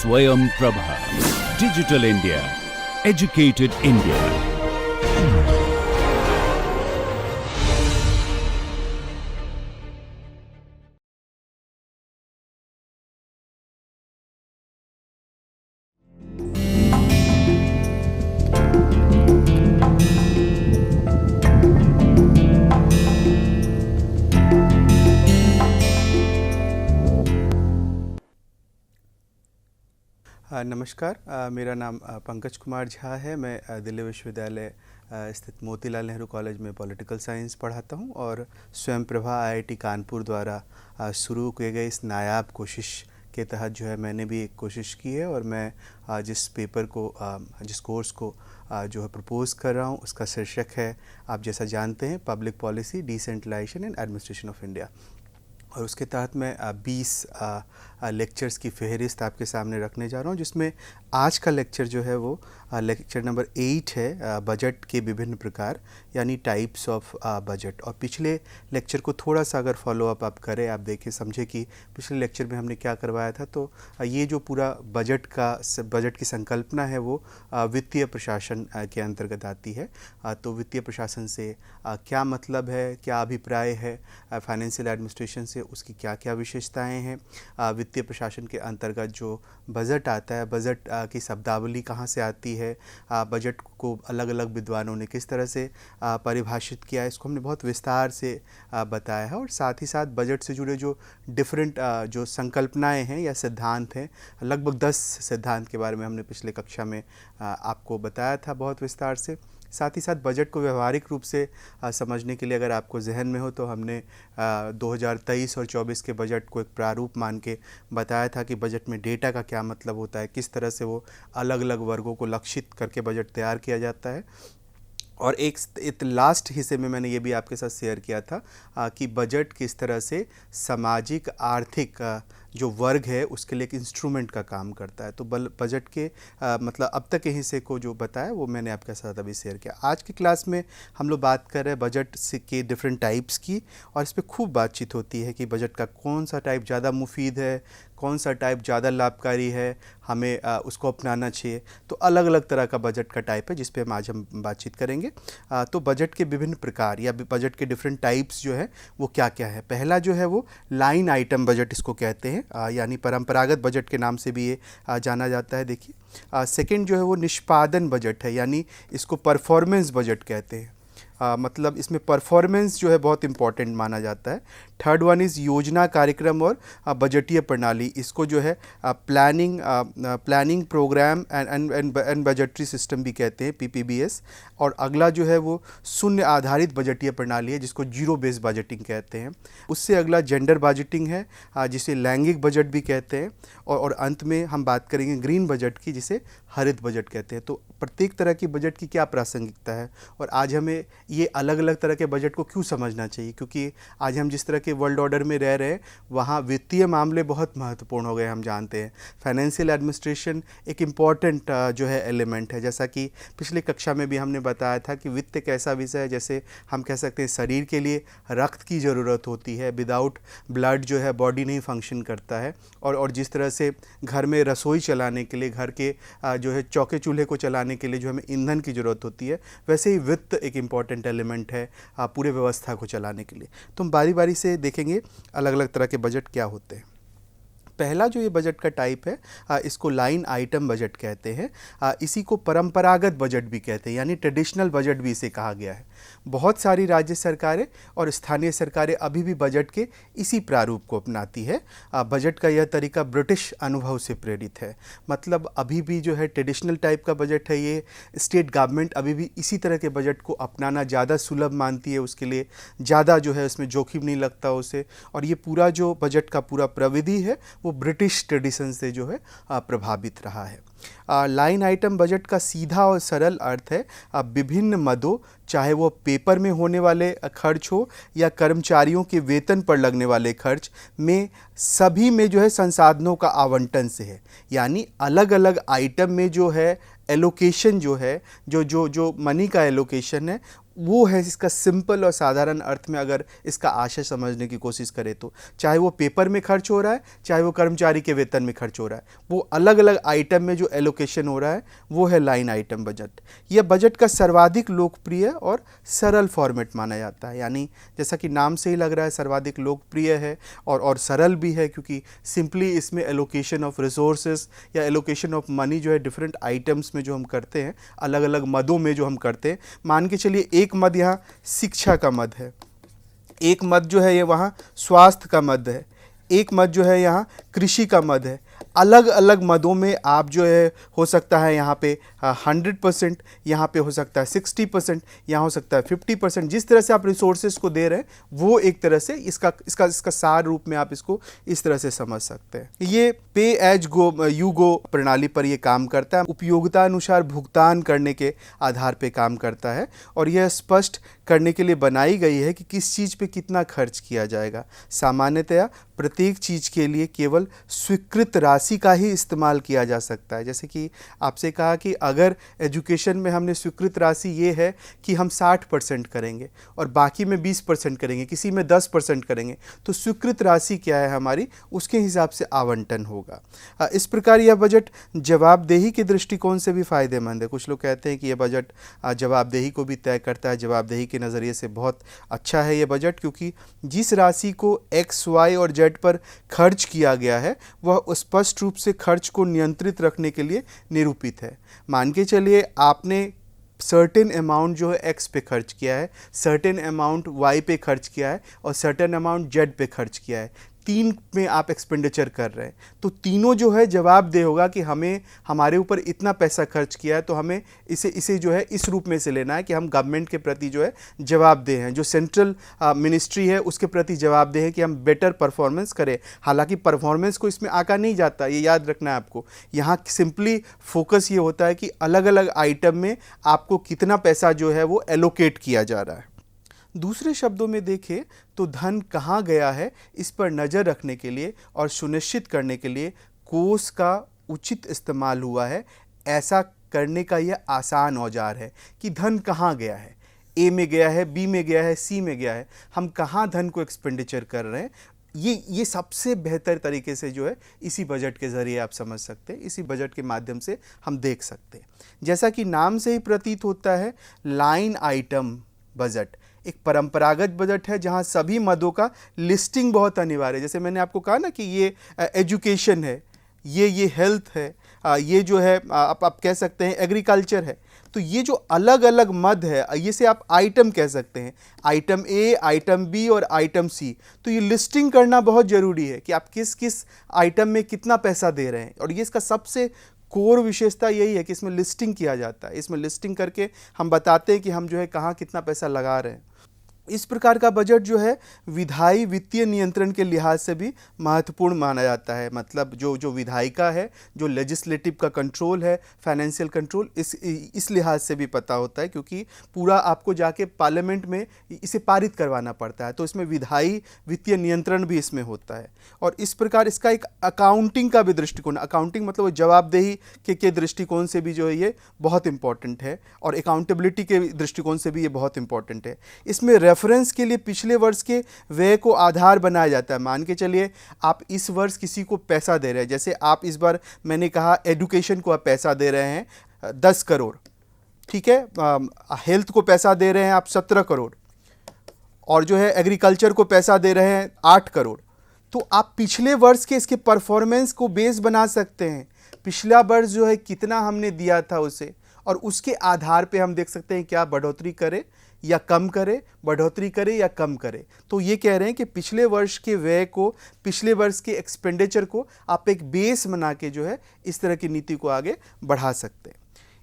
Swayam Prabha. Digital India. Educated India. नमस्कार, मेरा नाम पंकज कुमार झा है। मैं दिल्ली विश्वविद्यालय स्थित मोतीलाल नेहरू कॉलेज में पॉलिटिकल साइंस पढ़ाता हूं और स्वयं प्रभा आईआईटी कानपुर द्वारा शुरू किए गए इस नायाब कोशिश के तहत जो है मैंने भी एक कोशिश की है और मैं जिस पेपर को जिस कोर्स को जो है प्रपोज़ कर रहा हूं उसका शीर्षक है, आप जैसा जानते हैं, public policy, decentralisation and administration of India. और उसके तहत मैं 20 लेक्चर्स की फहरिस्त आपके सामने रखने जा रहा हूं, जिसमें आज का लेक्चर जो है वो लेक्चर नंबर 8 है, बजट के विभिन्न प्रकार यानी टाइप्स ऑफ बजट। और पिछले लेक्चर को थोड़ा सा अगर फॉलो अप आप करें, आप देखें, समझे कि पिछले लेक्चर में हमने क्या करवाया था। तो ये जो पूरा बजट की संकल्पना है वो वित्तीय प्रशासन के अंतर्गत आती है। तो वित्तीय प्रशासन से क्या मतलब है, क्या अभिप्राय है फाइनेंशियल एडमिनिस्ट्रेशन से, उसकी क्या क्या विशेषताएं हैं। वित्तीय प्रशासन के अंतर्गत जो बजट आता है, बजट की शब्दावली कहाँ से आती है, बजट को अलग अलग विद्वानों ने किस तरह से परिभाषित किया है, इसको हमने बहुत विस्तार से बताया है। और साथ ही साथ बजट से जुड़े जो डिफरेंट जो संकल्पनाएं हैं या सिद्धांत हैं, लगभग 10 सिद्धांत के बारे में हमने पिछले कक्षा में आपको बताया था बहुत विस्तार से। साथ ही साथ बजट को व्यवहारिक रूप से समझने के लिए अगर आपको जहन में हो तो हमने 2023 और 24 के बजट को एक प्रारूप मान के बताया था कि बजट में डेटा का क्या मतलब होता है, किस तरह से वो अलग अलग वर्गों को लक्षित करके बजट तैयार किया जाता है। और एक लास्ट हिस्से में मैंने ये भी आपके साथ शेयर किया था कि बजट किस तरह से सामाजिक आर्थिक जो वर्ग है उसके लिए एक इंस्ट्रूमेंट का काम करता है। तो बजट के मतलब अब तक के हिस्से को जो बताया वो मैंने आपके साथ अभी शेयर किया। आज की क्लास में हम लोग बात कर रहे हैं बजट से के डिफरेंट टाइप्स की, और इस पर खूब बातचीत होती है कि बजट का कौन सा टाइप ज़्यादा मुफीद है, कौन सा टाइप ज़्यादा लाभकारी है, हमें उसको अपनाना चाहिए। तो अलग अलग तरह का बजट का टाइप है जिस पे आज हम बातचीत करेंगे। तो बजट के विभिन्न प्रकार या बजट के डिफरेंट टाइप्स जो है वो क्या क्या है। पहला जो है वो लाइन आइटम बजट इसको कहते हैं, यानी परंपरागत बजट के नाम से भी ये जाना जाता है। देखिए, सेकंड जो है वो निष्पादन बजट है, यानी इसको परफॉर्मेंस बजट कहते हैं। मतलब इसमें परफॉर्मेंस जो है बहुत इंपॉर्टेंट माना जाता है। थर्ड वन इज़ योजना, कार्यक्रम और बजटीय प्रणाली, इसको जो है planning programme and budgetary system भी कहते हैं, PPBS। और अगला जो है वो शून्य आधारित बजटीय प्रणाली है जिसको जीरो बेस्ड बजटिंग कहते हैं। उससे अगला जेंडर बजटिंग है जिसे लैंगिक बजट भी कहते हैं। और अंत में हम बात करेंगे ग्रीन बजट की, जिसे हरित बजट कहते हैं। तो प्रत्येक तरह की बजट की क्या प्रासंगिकता है और आज हमें ये अलग अलग तरह के बजट को क्यों समझना चाहिए, क्योंकि आज हम जिस तरह के वर्ल्ड ऑर्डर में रह रहे हैं वहाँ वित्तीय मामले बहुत महत्वपूर्ण हो गए, हम जानते हैं। फाइनेंशियल एडमिनिस्ट्रेशन एक इम्पॉर्टेंट जो है एलिमेंट है। जैसा कि पिछले कक्षा में भी हमने बताया था कि वित्त एक ऐसा विषय है, जैसे हम कह सकते हैं शरीर के लिए रक्त की ज़रूरत होती है, विदाउट ब्लड जो है बॉडी नहीं फंक्शन करता है। और जिस तरह से घर में रसोई चलाने के लिए, घर के जो है चौके चूल्हे को चलाने के लिए जो हमें ईंधन की ज़रूरत होती है, वैसे ही वित्त एक इम्पॉर्टेंट एलिमेंट है पूरे व्यवस्था को चलाने के लिए। तो हम बारी बारी से देखेंगे अलग अलग तरह के बजट क्या होते हैं। पहला जो ये बजट का टाइप है इसको लाइन आइटम बजट कहते हैं। इसी को परंपरागत बजट भी कहते हैं, यानी ट्रेडिशनल बजट भी इसे कहा गया है। बहुत सारी राज्य सरकारें और स्थानीय सरकारें अभी भी बजट के इसी प्रारूप को अपनाती है। बजट का यह तरीका ब्रिटिश अनुभव से प्रेरित है। मतलब अभी भी जो है ट्रेडिशनल टाइप का बजट है ये। स्टेट गवर्नमेंट अभी भी इसी तरह के बजट को अपनाना ज़्यादा सुलभ मानती है, उसके लिए ज़्यादा जो है उसमें जोखिम नहीं लगता उसे। और ये पूरा जो बजट का पूरा प्रविधि है वो ब्रिटिश ट्रेडिशन से जो है प्रभावित रहा है। लाइन आइटम बजट का सीधा और सरल अर्थ है विभिन्न मदों, चाहे वो पेपर में होने वाले खर्च हो या कर्मचारियों के वेतन पर लगने वाले खर्च में, सभी में जो है संसाधनों का आवंटन से है। यानी अलग अलग आइटम में जो है एलोकेशन जो है, जो मनी का एलोकेशन है, वो है इसका सिंपल और साधारण अर्थ में अगर इसका आशय समझने की कोशिश करें तो चाहे वो पेपर में खर्च हो रहा है, चाहे वो कर्मचारी के वेतन में खर्च हो रहा है, वो अलग अलग आइटम में जो एलोकेशन हो रहा है वो है लाइन आइटम बजट। यह बजट का सर्वाधिक लोकप्रिय और सरल फॉर्मेट माना जाता है, यानी जैसा कि नाम से ही लग रहा है सर्वाधिक लोकप्रिय है और सरल भी है, क्योंकि सिंपली इसमें एलोकेशन ऑफ रिसोर्सेज या एलोकेशन ऑफ मनी जो है डिफरेंट आइटम्स में जो हम करते हैं, अलग अलग मदों में जो हम करते हैं। मान के चलिए एक मद यहाँ शिक्षा का मद है, एक मद जो है ये वहाँ स्वास्थ्य का मद है, एक मद जो है यहाँ कृषि का मद है। अलग अलग मदों में आप जो है हो सकता है यहाँ पे 100%, यहाँ पे हो सकता है 60%, यहाँ हो सकता है 50%। जिस तरह से आप रिसोर्सेज को दे रहे हैं वो एक तरह से इसका सार रूप में आप इसको इस तरह से समझ सकते हैं। ये पे एज गो यू गो प्रणाली पर ये काम करता है, उपयोगिता अनुसार भुगतान करने के आधार पे काम करता है और यह स्पष्ट करने के लिए बनाई गई है कि किस चीज़ पे कितना खर्च किया जाएगा। सामान्यतया प्रत्येक चीज़ के लिए केवल स्वीकृत राशि का ही इस्तेमाल किया जा सकता है। जैसे कि आपसे कहा कि अगर एजुकेशन में हमने स्वीकृत राशि ये है कि हम 60% करेंगे और बाकी में 20% करेंगे, किसी में 10% करेंगे, तो स्वीकृत राशि क्या है हमारी, उसके हिसाब से आवंटन होगा। इस प्रकार यह बजट जवाबदेही के दृष्टिकोण से भी फ़ायदेमंद है। कुछ लोग कहते हैं कि यह बजट जवाबदेही को भी तय करता है। जवाबदेही के नज़रिए से बहुत अच्छा है ये बजट, क्योंकि जिस राशि को एक्स, वाई और जेड पर खर्च किया गया है वह स्पष्ट रूप से खर्च को नियंत्रित रखने के लिए निरूपित है। मान के चलिए आपने सर्टेन अमाउंट जो है एक्स पे खर्च किया है, सर्टेन अमाउंट वाई पे खर्च किया है और सर्टेन अमाउंट जेड पे खर्च किया है, तीन में आप एक्सपेंडिचर कर रहे हैं, तो तीनों जो है जवाबदेह होगा कि हमें हमारे ऊपर इतना पैसा खर्च किया है तो हमें इसे जो है इस रूप में से लेना है कि हम गवर्नमेंट के प्रति जो है जवाबदेह हैं, जो सेंट्रल मिनिस्ट्री है उसके प्रति जवाबदेह है कि हम बेटर परफॉर्मेंस करें। हालांकि परफॉर्मेंस को इसमें आका नहीं जाता, ये याद रखना है आपको। यहाँ सिंपली फोकस ये होता है कि अलग अलग आइटम में आपको कितना पैसा जो है वो एलोकेट किया जा रहा है। दूसरे शब्दों में देखें तो धन कहाँ गया है इस पर नज़र रखने के लिए और सुनिश्चित करने के लिए कोष का उचित इस्तेमाल हुआ है। ऐसा करने का यह आसान औजार है कि धन कहाँ गया है, ए में गया है, बी में गया है, सी में गया है, हम कहाँ धन को एक्सपेंडिचर कर रहे हैं। ये सबसे बेहतर तरीके से जो है इसी बजट के ज़रिए आप समझ सकते हैं, इसी बजट के माध्यम से हम देख सकते हैं। जैसा कि नाम से ही प्रतीत होता है, लाइन आइटम बजट एक परंपरागत बजट है जहां सभी मदों का लिस्टिंग बहुत अनिवार्य है। जैसे मैंने आपको कहा ना कि ये एजुकेशन है, ये हेल्थ है, ये जो है आप कह सकते हैं एग्रीकल्चर है। तो ये जो अलग अलग मद है ये से आप आइटम कह सकते हैं, आइटम ए, आइटम बी और आइटम सी। तो ये लिस्टिंग करना बहुत ज़रूरी है कि आप किस किस आइटम में कितना पैसा दे रहे हैं, और ये इसका सबसे कोर विशेषता यही है कि इसमें लिस्टिंग किया जाता है। इसमें लिस्टिंग करके हम बताते हैं कि हम जो है कहाँ कितना पैसा लगा रहे हैं। इस प्रकार का बजट जो है विधायी वित्तीय नियंत्रण के लिहाज से भी महत्वपूर्ण माना जाता है। मतलब जो विधायिका है, जो लेजिस्लेटिव का कंट्रोल है, फाइनेंशियल कंट्रोल, इस लिहाज से भी पता होता है, क्योंकि पूरा आपको जाके पार्लियामेंट में इसे पारित करवाना पड़ता है। तो इसमें विधायी वित्तीय नियंत्रण भी इसमें होता है। और इस प्रकार इसका एक अकाउंटिंग का भी दृष्टिकोण, अकाउंटिंग मतलब जवाबदेही के दृष्टिकोण से भी जो है ये बहुत इंपॉर्टेंट है, और अकाउंटेबिलिटी के दृष्टिकोण से भी ये बहुत इंपॉर्टेंट है। इसमें रेफरेंस के लिए पिछले वर्ष के व्यय को आधार बनाया जाता है। मान के चलिए आप इस वर्ष किसी को पैसा दे रहे हैं, जैसे आप इस बार मैंने कहा एजुकेशन को आप पैसा दे रहे हैं 10 करोड़, ठीक है, हेल्थ को पैसा दे रहे हैं आप 17 करोड़, और जो है एग्रीकल्चर को पैसा दे रहे हैं 8 करोड़। तो आप पिछले वर्ष के इसके परफॉर्मेंस को बेस बना सकते हैं, पिछला वर्ष जो है कितना हमने दिया था उसे, और उसके आधार पे हम देख सकते हैं क्या बढ़ोतरी करे या कम करे, बढ़ोतरी करे या कम करे। तो ये कह रहे हैं कि पिछले वर्ष के व्यय को, पिछले वर्ष के एक्सपेंडिचर को आप एक बेस बना के जो है इस तरह की नीति को आगे बढ़ा सकते हैं।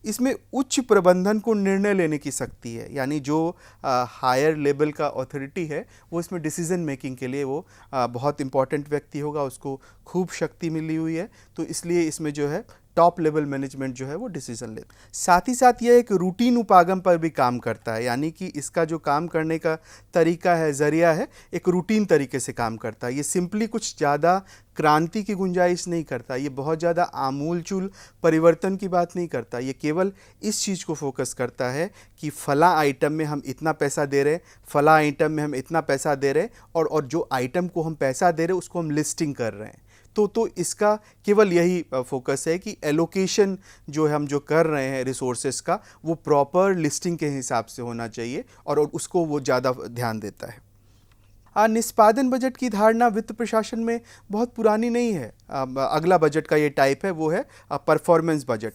इसमें उच्च प्रबंधन को निर्णय लेने की शक्ति है, यानी जो हायर लेवल का अथॉरिटी है वो इसमें डिसीजन मेकिंग के लिए वो बहुत इंपॉर्टेंट व्यक्ति होगा, उसको खूब शक्ति मिली हुई है। तो इसलिए इसमें जो है टॉप लेवल मैनेजमेंट जो है वो डिसीजन लेता है। साथ ही साथ ये एक रूटीन उपागम पर भी काम करता है, यानी कि इसका जो काम करने का तरीका है, ज़रिया है, एक रूटीन तरीके से काम करता है। ये सिंपली कुछ ज़्यादा क्रांति की गुंजाइश नहीं करता, ये बहुत ज़्यादा आमूलचूल परिवर्तन की बात नहीं करता। ये केवल इस चीज़ को फोकस करता है कि फला आइटम में हम इतना पैसा दे रहे हैं, फला आइटम में हम इतना पैसा दे रहे हैं, और जो आइटम को हम पैसा दे रहे हैं उसको हम लिस्टिंग कर रहे हैं। तो इसका केवल यही फोकस है कि एलोकेशन जो हम जो कर रहे हैं रिसोर्सेज का, वो प्रॉपर लिस्टिंग के हिसाब से होना चाहिए, और उसको वो ज़्यादा ध्यान देता है। निष्पादन बजट की धारणा वित्त प्रशासन में बहुत पुरानी नहीं है। अगला बजट का ये टाइप है, वो है परफॉर्मेंस बजट।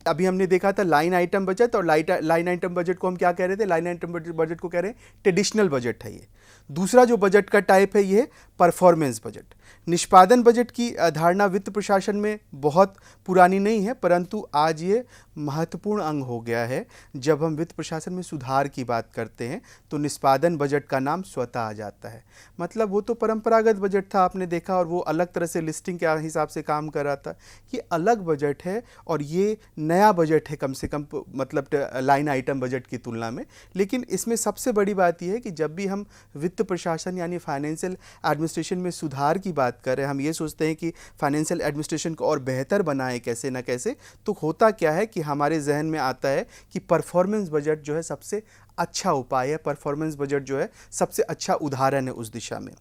अभी हमने देखा था लाइन आइटम बजट, और लाइन आइटम बजट को हम क्या कह रहे थे? लाइन आइटम बजट को कह रहे हैं ट्रेडिशनल बजट है ये। दूसरा जो बजट का टाइप है ये परफॉर्मेंस बजट। निष्पादन बजट की धारणा वित्त प्रशासन में बहुत पुरानी नहीं है, परंतु आज ये महत्वपूर्ण अंग हो गया है। जब हम वित्त प्रशासन में सुधार की बात करते हैं तो निष्पादन बजट का नाम स्वतः आ जाता है। मतलब वो तो परंपरागत बजट था, आपने देखा, और वो अलग तरह से लिस्टिंग के हिसाब से काम कर रहा था। ये अलग बजट है और ये नया बजट है, कम से कम मतलब लाइन आइटम बजट की तुलना में। लेकिन इसमें सबसे बड़ी बात यह है कि जब भी हम वित्त प्रशासन यानी फाइनेंशियल एडमिनिस्ट्रेशन में सुधार की बात कर रहे हैं, हम ये सोचते हैं कि फाइनेंशियल एडमिनिस्ट्रेशन को और बेहतर बनाए कैसे ना कैसे, तो होता क्या है कि हमारे जहन में आता है कि परफॉर्मेंस बजट जो है सबसे अच्छा उपाय है, परफॉर्मेंस बजट जो है सबसे अच्छा उदाहरण है उस दिशा में।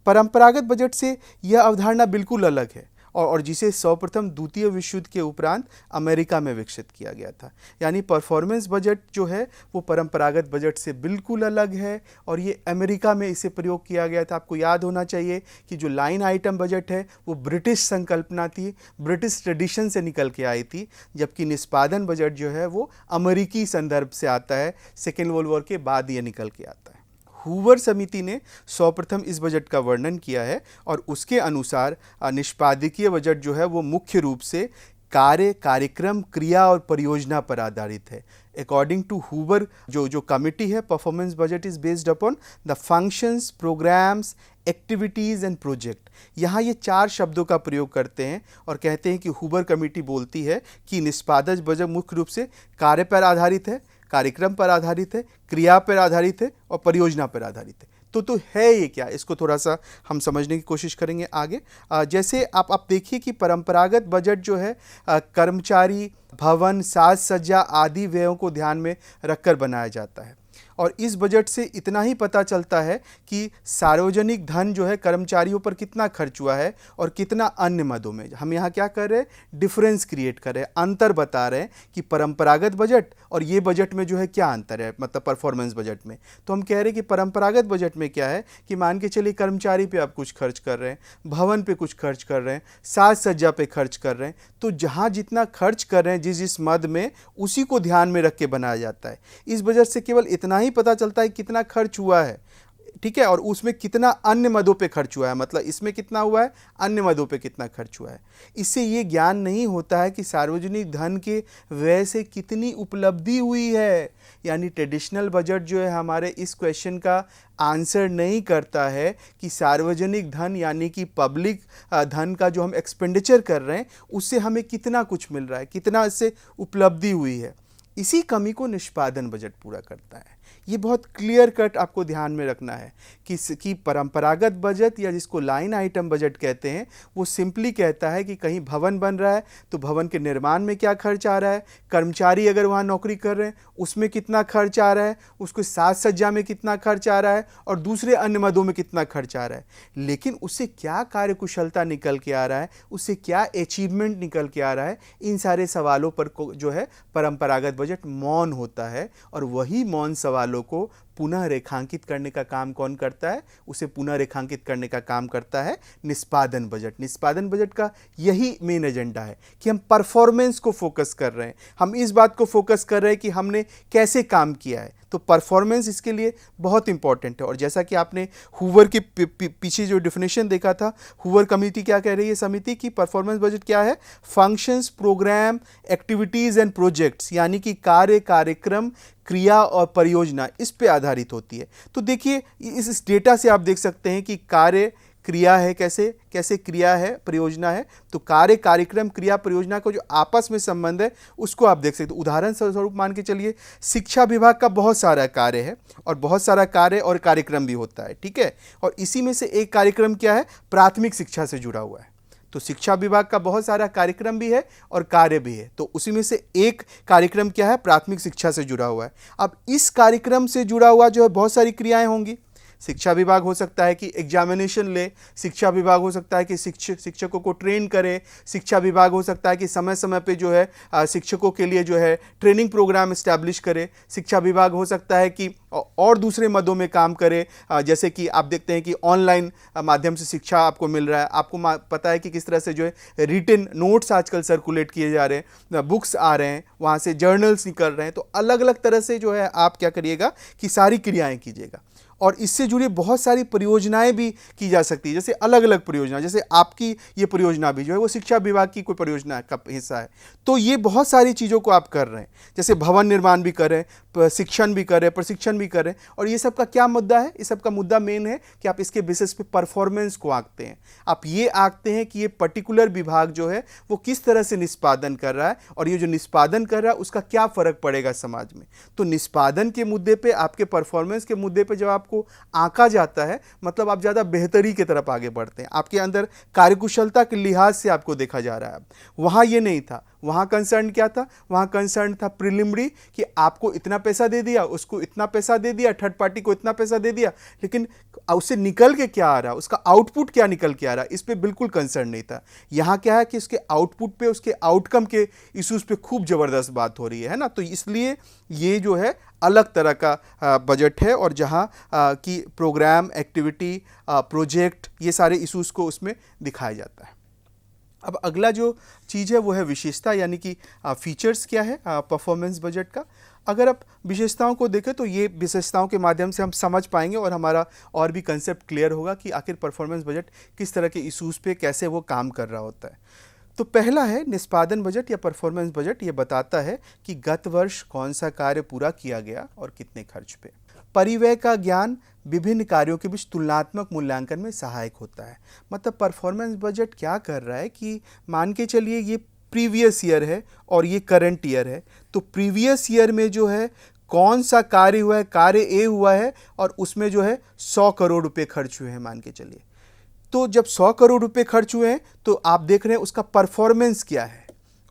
परंपरागत बजट से यह अवधारणा बिल्कुल अलग है, और जिसे सर्वप्रथम द्वितीय विश्व युद्ध के उपरांत अमेरिका में विकसित किया गया था। यानी परफॉर्मेंस बजट जो है वो परंपरागत बजट से बिल्कुल अलग है, और ये अमेरिका में इसे प्रयोग किया गया था। आपको याद होना चाहिए कि जो लाइन आइटम बजट है वो ब्रिटिश संकल्पना थी, ब्रिटिश ट्रेडिशन से निकल के आई थी, जबकि निष्पादन बजट जो है वो अमेरिकी संदर्भ से आता है, सेकेंड वर्ल्ड वॉर के बाद ये निकल के आता है। हूवर समिति ने सर्वप्रथम इस बजट का वर्णन किया है, और उसके अनुसार निष्पादकीय बजट जो है वो मुख्य रूप से कार्य, कार्यक्रम, क्रिया और परियोजना पर आधारित है। अकॉर्डिंग टू हूवर जो कमिटी है, performance budget is based upon the functions, programmes, activities and project. यहाँ ये 4 शब्दों का प्रयोग करते हैं और कहते हैं कि हूवर कमेटी बोलती है कि निष्पादन बजट मुख्य रूप से कार्य पर आधारित है, कार्यक्रम पर आधारित है, क्रिया पर आधारित है और परियोजना पर आधारित है। तो है ये क्या, इसको थोड़ा सा हम समझने की कोशिश करेंगे आगे। जैसे आप देखिए कि परंपरागत बजट जो है कर्मचारी, भवन, साज सज्जा आदि व्ययों को ध्यान में रखकर बनाया जाता है, और इस बजट से इतना ही पता चलता है कि सार्वजनिक धन जो है कर्मचारियों पर कितना खर्च हुआ है और कितना अन्य मदों में। हम यहाँ क्या कर रहे हैं? डिफरेंस क्रिएट कर रहे हैं, अंतर बता रहे हैं कि परंपरागत बजट और ये बजट में जो है क्या अंतर है, मतलब परफॉर्मेंस बजट में। तो हम कह रहे हैं कि परंपरागत बजट में क्या है कि मान के चलिए कर्मचारी पे आप कुछ खर्च कर रहे हैं, भवन पे कुछ खर्च कर रहे हैं, साज सज्जा पे खर्च कर रहे हैं, तो जहाँ जितना खर्च कर रहे हैं जिस मद में, उसी को ध्यान में रख के बनाया जाता है। इस बजट से केवल इतना ही पता चलता है कितना खर्च हुआ है, ठीक है, और उसमें कितना अन्य मदों पे खर्च हुआ है, मतलब इसमें कितना हुआ है, अन्य मदों पे कितना खर्च हुआ है। इससे ये ज्ञान नहीं होता है कि सार्वजनिक धन के व्यय से कितनी उपलब्धि हुई है। यानी ट्रेडिशनल बजट जो है हमारे इस क्वेश्चन का आंसर नहीं करता है कि सार्वजनिक धन यानी कि पब्लिक धन का जो हम एक्सपेंडिचर कर रहे हैं उससे हमें कितना कुछ मिल रहा है, कितना इससे उपलब्धि हुई है। इसी कमी को निष्पादन बजट पूरा करता है। ये बहुत क्लियर कट आपको ध्यान में रखना है कि परंपरागत बजट या जिसको लाइन आइटम बजट कहते हैं, वो सिंपली कहता है कि कहीं भवन बन रहा है तो भवन के निर्माण में क्या खर्च आ रहा है, कर्मचारी अगर वहाँ नौकरी कर रहे हैं उसमें कितना खर्च आ रहा है, उसको साज सज्जा में कितना खर्च आ रहा है और दूसरे अन्य मदों में कितना खर्च आ रहा है। लेकिन उससे क्या कार्यकुशलता निकल के आ रहा है, उससे क्या अचीवमेंट निकल के आ रहा है, इन सारे सवालों पर जो है परंपरागत बजट मौन होता है। और वही मौन सवालों को पुनः रेखांकित करने का काम कौन करता है? उसे पुनः रेखांकित करने का काम करता है निष्पादन बजट। निष्पादन बजट का यही मेन एजेंडा है कि हम परफॉर्मेंस को फोकस कर रहे हैं, हम इस बात को फोकस कर रहे हैं कि हमने कैसे काम किया है। तो परफॉर्मेंस इसके लिए बहुत इंपॉर्टेंट है। और जैसा कि आपने हूवर के पीछे जो डिफिनेशन देखा था, हूवर कमेटी क्या कह रही है समिति की, परफॉर्मेंस बजट क्या है? Functions, programme, activities and projects, यानी कि कार्य, कार्यक्रम, क्रिया और परियोजना, इस पे आधारित होती है। तो देखिए इस डेटा से आप देख सकते हैं कि कार्य, क्रिया है, कैसे कैसे क्रिया है, परियोजना है। तो कार्य, कार्यक्रम, क्रिया, परियोजना का जो आपस में संबंध है उसको आप देख सकते हो। उदाहरण स्वरूप मान के चलिए, शिक्षा विभाग का बहुत सारा कार्य है और बहुत सारा कार्य और कार्यक्रम भी होता है, ठीक है। और इसी में से एक कार्यक्रम क्या है, प्राथमिक शिक्षा से जुड़ा हुआ है। तो शिक्षा विभाग का बहुत सारा कार्यक्रम भी है और कार्य भी है। तो उसी में से एक कार्यक्रम क्या है, प्राथमिक शिक्षा से जुड़ा हुआ है। अब इस कार्यक्रम से जुड़ा हुआ जो है बहुत सारी क्रियाएं होंगी। शिक्षा विभाग हो सकता है कि एग्जामिनेशन ले, शिक्षा विभाग हो सकता है कि शिक्षकों को ट्रेन करे, शिक्षा विभाग हो सकता है कि समय समय पे जो है शिक्षकों के लिए जो है ट्रेनिंग प्रोग्राम इस्टेब्लिश करे, शिक्षा विभाग हो सकता है कि और दूसरे मदों में काम करे। जैसे कि आप देखते हैं कि ऑनलाइन माध्यम से शिक्षा आपको मिल रहा है, आपको पता है कि किस तरह से जो है रिटन नोट्स आजकल सर्कुलेट किए जा रहे हैं, बुक्स आ रहे हैं, वहाँ से जर्नल्स निकल रहे हैं। तो अलग अलग तरह से जो है आप क्या करिएगा कि सारी क्रियाएं कीजिएगा। और इससे जुड़ी बहुत सारी परियोजनाएं भी की जा सकती है, जैसे अलग अलग परियोजना, जैसे आपकी ये परियोजना भी जो है वो शिक्षा विभाग की कोई परियोजना का हिस्सा है। तो ये बहुत सारी चीज़ों को आप कर रहे हैं, जैसे भवन निर्माण भी करें, शिक्षण भी करें, प्रशिक्षण भी करें। और ये सब का क्या मुद्दा है, इस सब का मुद्दा मेन है कि आप इसके बेसिस पे परफॉर्मेंस को आंकते हैं। आप ये आंकते हैं कि ये पर्टिकुलर विभाग जो है वो किस तरह से निष्पादन कर रहा है, और ये जो निष्पादन कर रहा है उसका क्या फर्क पड़ेगा समाज में। तो निष्पादन के मुद्दे पे, आपके परफॉर्मेंस के मुद्दे पे जब आपको आंका जाता है, मतलब आप ज़्यादा बेहतरी की तरफ आगे बढ़ते हैं, आपके अंदर कार्यकुशलता के लिहाज से आपको देखा जा रहा है। वहाँ ये नहीं था, वहाँ कंसर्न क्या था, वहाँ कंसर्न था प्रिलिमिनरी, कि आपको इतना पैसा दे दिया, उसको इतना पैसा दे दिया, थर्ड पार्टी को इतना पैसा दे दिया, लेकिन उससे निकल के क्या आ रहा है, उसका आउटपुट क्या निकल के आ रहा है, इस पे बिल्कुल कंसर्न नहीं था। यहाँ क्या है कि उसके आउटपुट पे, उसके आउटकम के इश्यूज पे खूब ज़बरदस्त बात हो रही है ना। तो इसलिए ये जो है अलग तरह का बजट है, और जहाँ की प्रोग्राम, एक्टिविटी, प्रोजेक्ट, ये सारे इश्यूज को उसमें दिखाया जाता है। अब अगला जो चीज़ है वो है विशेषता, यानी कि फीचर्स क्या है परफॉर्मेंस बजट का। अगर आप विशेषताओं को देखें तो ये विशेषताओं के माध्यम से हम समझ पाएंगे और हमारा और भी कंसेप्ट क्लियर होगा कि आखिर परफॉर्मेंस बजट किस तरह के इश्यूज़ पे कैसे वो काम कर रहा होता है। तो पहला है निष्पादन बजट या परफॉर्मेंस बजट। ये बताता है कि गत वर्ष कौन सा कार्य पूरा किया गया और कितने खर्च पे। परिव्यय का ज्ञान विभिन्न कार्यों के बीच तुलनात्मक मूल्यांकन में सहायक होता है। मतलब परफॉर्मेंस बजट क्या कर रहा है कि मान के चलिए ये प्रीवियस ईयर है और ये करंट ईयर है, तो प्रीवियस ईयर में जो है कौन सा कार्य हुआ है, कार्य ए हुआ है, और उसमें जो है 100 करोड़ रुपए खर्च हुए हैं मान के चलिए। तो जब 100 करोड़ रुपए खर्च हुए हैं तो आप देख रहे हैं उसका परफॉर्मेंस क्या है,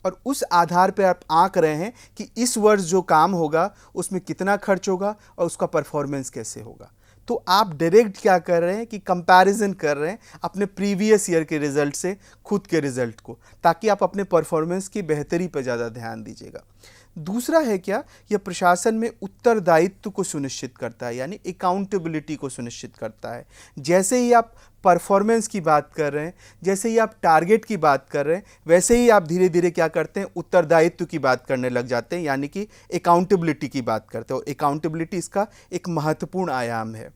और उस आधार पर आप आंक रहे हैं कि इस वर्ष जो काम होगा उसमें कितना खर्च होगा और उसका परफॉर्मेंस कैसे होगा। तो आप डायरेक्ट क्या कर रहे हैं कि कंपैरिजन कर रहे हैं अपने प्रीवियस ईयर के रिजल्ट से खुद के रिजल्ट को, ताकि आप अपने परफॉर्मेंस की बेहतरी पर ज़्यादा ध्यान दीजिएगा। दूसरा है क्या, यह प्रशासन में उत्तरदायित्व को सुनिश्चित करता है, यानी अकाउंटेबिलिटी को सुनिश्चित करता है। जैसे ही आप परफॉर्मेंस की बात कर रहे हैं, जैसे ही आप टारगेट की बात कर रहे हैं, वैसे ही आप धीरे धीरे क्या करते हैं, उत्तरदायित्व की बात करने लग जाते हैं, यानी कि अकाउंटेबिलिटी की बात करते हैं। और अकाउंटेबिलिटी इसका एक महत्वपूर्ण आयाम है।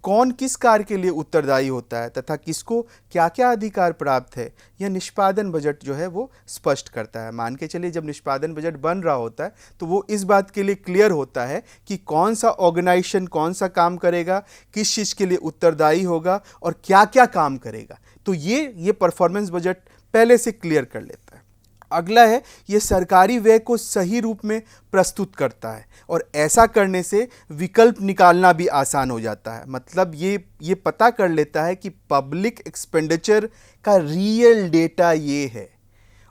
कौन किस कार्य के लिए उत्तरदायी होता है तथा किसको क्या क्या अधिकार प्राप्त है, यह निष्पादन बजट जो है वो स्पष्ट करता है। मान के चलिए जब निष्पादन बजट बन रहा होता है तो वो इस बात के लिए क्लियर होता है कि कौन सा ऑर्गेनाइजेशन कौन सा काम करेगा, किस चीज़ के लिए उत्तरदायी होगा और क्या क्या काम करेगा। तो ये परफॉर्मेंस बजट पहले से क्लियर कर लेता है। अगला है, ये सरकारी व्यय को सही रूप में प्रस्तुत करता है, और ऐसा करने से विकल्प निकालना भी आसान हो जाता है। मतलब ये पता कर लेता है कि पब्लिक एक्सपेंडिचर का रियल डेटा ये है,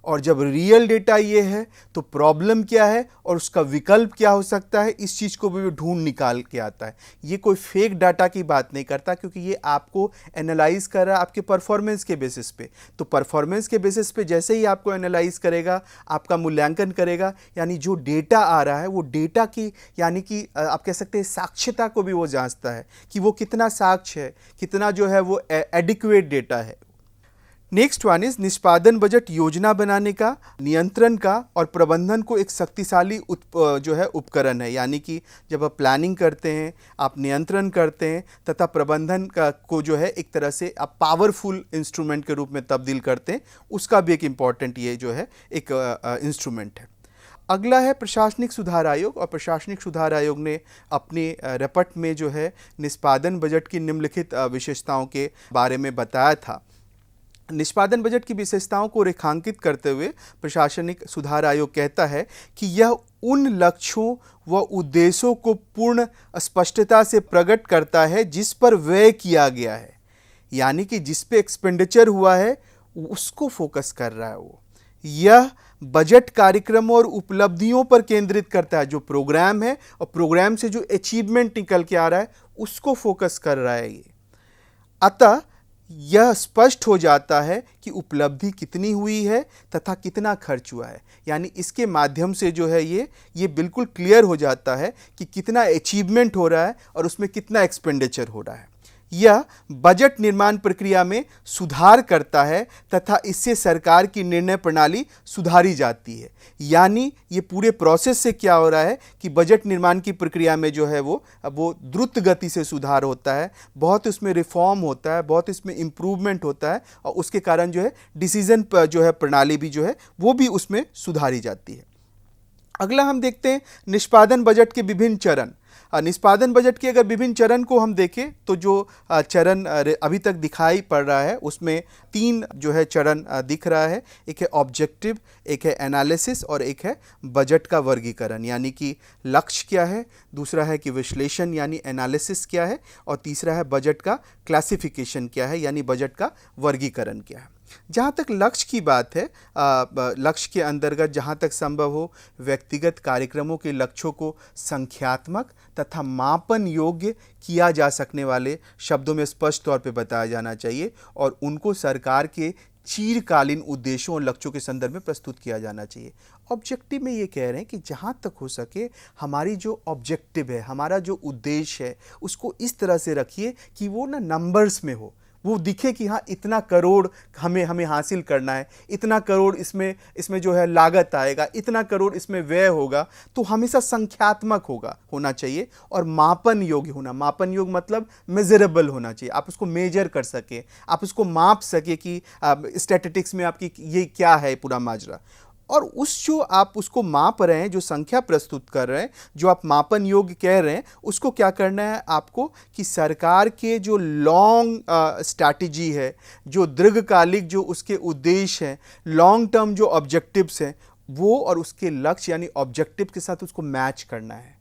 और जब रियल डेटा ये है तो प्रॉब्लम क्या है और उसका विकल्प क्या हो सकता है, इस चीज़ को भी ढूंढ निकाल के आता है। ये कोई फेक डाटा की बात नहीं करता, क्योंकि ये आपको एनालाइज कर रहा है आपके परफॉर्मेंस के बेसिस पे। तो परफॉर्मेंस के बेसिस पे जैसे ही आपको एनालाइज करेगा, आपका मूल्यांकन करेगा, यानी जो डेटा आ रहा है वो डेटा की, यानी कि आप कह सकते हैं साक्ष्यता को भी वो जांचता है कि वो कितना साक्ष्य है, कितना जो है वो एडिक्वेट डेटा है। नेक्स्ट वन इज निष्पादन बजट योजना बनाने का, नियंत्रण का और प्रबंधन को एक शक्तिशाली जो है उपकरण है। यानी कि जब आप प्लानिंग करते हैं, आप नियंत्रण करते हैं तथा प्रबंधन का को जो है एक तरह से आप पावरफुल इंस्ट्रूमेंट के रूप में तब्दील करते हैं, उसका भी एक इम्पॉर्टेंट ये जो है एक इंस्ट्रूमेंट है। अगला है प्रशासनिक सुधार आयोग, और प्रशासनिक सुधार आयोग ने अपने रिपोर्ट में जो है निष्पादन बजट की निम्नलिखित विशेषताओं के बारे में बताया था। निष्पादन बजट की विशेषताओं को रेखांकित करते हुए प्रशासनिक सुधार आयोग कहता है कि यह उन लक्ष्यों व उद्देश्यों को पूर्ण स्पष्टता से प्रकट करता है जिस पर व्यय किया गया है, यानी कि जिस पे एक्सपेंडिचर हुआ है उसको फोकस कर रहा है वो। यह बजट कार्यक्रमों और उपलब्धियों पर केंद्रित करता है, जो प्रोग्राम है और प्रोग्राम से जो अचीवमेंट निकल के आ रहा है उसको फोकस कर रहा है ये। अतः यह स्पष्ट हो जाता है कि उपलब्धि कितनी हुई है तथा कितना खर्च हुआ है, यानी इसके माध्यम से जो है ये बिल्कुल क्लियर हो जाता है कि कितना अचीवमेंट हो रहा है और उसमें कितना एक्सपेंडिचर हो रहा है। यह बजट निर्माण प्रक्रिया में सुधार करता है तथा इससे सरकार की निर्णय प्रणाली सुधारी जाती है, यानी ये पूरे प्रोसेस से क्या हो रहा है कि बजट निर्माण की प्रक्रिया में जो है वो द्रुत गति से सुधार होता है, बहुत इसमें रिफॉर्म होता है, बहुत इसमें इम्प्रूवमेंट होता है, और उसके कारण जो है डिसीजन जो है प्रणाली भी जो है वो भी उसमें सुधारी जाती है। अगला हम देखते हैं निष्पादन बजट के विभिन्न चरण। निष्पादन बजट के अगर विभिन्न चरण को हम देखें तो जो चरण अभी तक दिखाई पड़ रहा है उसमें 3 जो है चरण दिख रहा है। एक है ऑब्जेक्टिव, एक है एनालिसिस और एक है बजट का वर्गीकरण, यानी कि लक्ष्य क्या है, दूसरा है कि विश्लेषण यानी एनालिसिस क्या है, और तीसरा है बजट का क्लासिफिकेशन क्या है यानी बजट का वर्गीकरण क्या है। जहाँ तक लक्ष्य की बात है, लक्ष्य के अंतर्गत जहाँ तक संभव हो व्यक्तिगत कार्यक्रमों के लक्ष्यों को संख्यात्मक तथा मापन योग्य किया जा सकने वाले शब्दों में स्पष्ट तौर पे बताया जाना चाहिए और उनको सरकार के चिरकालीन उद्देश्यों और लक्ष्यों के संदर्भ में प्रस्तुत किया जाना चाहिए। ऑब्जेक्टिव में ये कह रहे हैं कि जहाँ तक हो सके हमारी जो ऑब्जेक्टिव है, हमारा जो उद्देश्य है, उसको इस तरह से रखिए कि वो ना नंबर्स में हो, वो दिखे कि हाँ इतना करोड़ हमें हासिल करना है, इतना करोड़ इसमें जो है लागत आएगा, इतना करोड़ इसमें व्यय होगा, तो हमेशा संख्यात्मक होना चाहिए और मापन योग्य होना। मापन योग्य मतलब मेजरेबल होना चाहिए, आप उसको मेजर कर सके, आप उसको माप सके कि स्टैटिस्टिक्स में आपकी ये क्या है पूरा माजरा। और जो आप उसको माप रहे हैं, जो संख्या प्रस्तुत कर रहे हैं, जो आप मापन योग्य कह रहे हैं, उसको क्या करना है आपको कि सरकार के जो लॉन्ग स्ट्रैटेजी है, जो दीर्घकालिक जो उसके उद्देश्य हैं, लॉन्ग टर्म जो ऑब्जेक्टिव्स हैं, वो और उसके लक्ष्य यानी ऑब्जेक्टिव के साथ उसको मैच करना है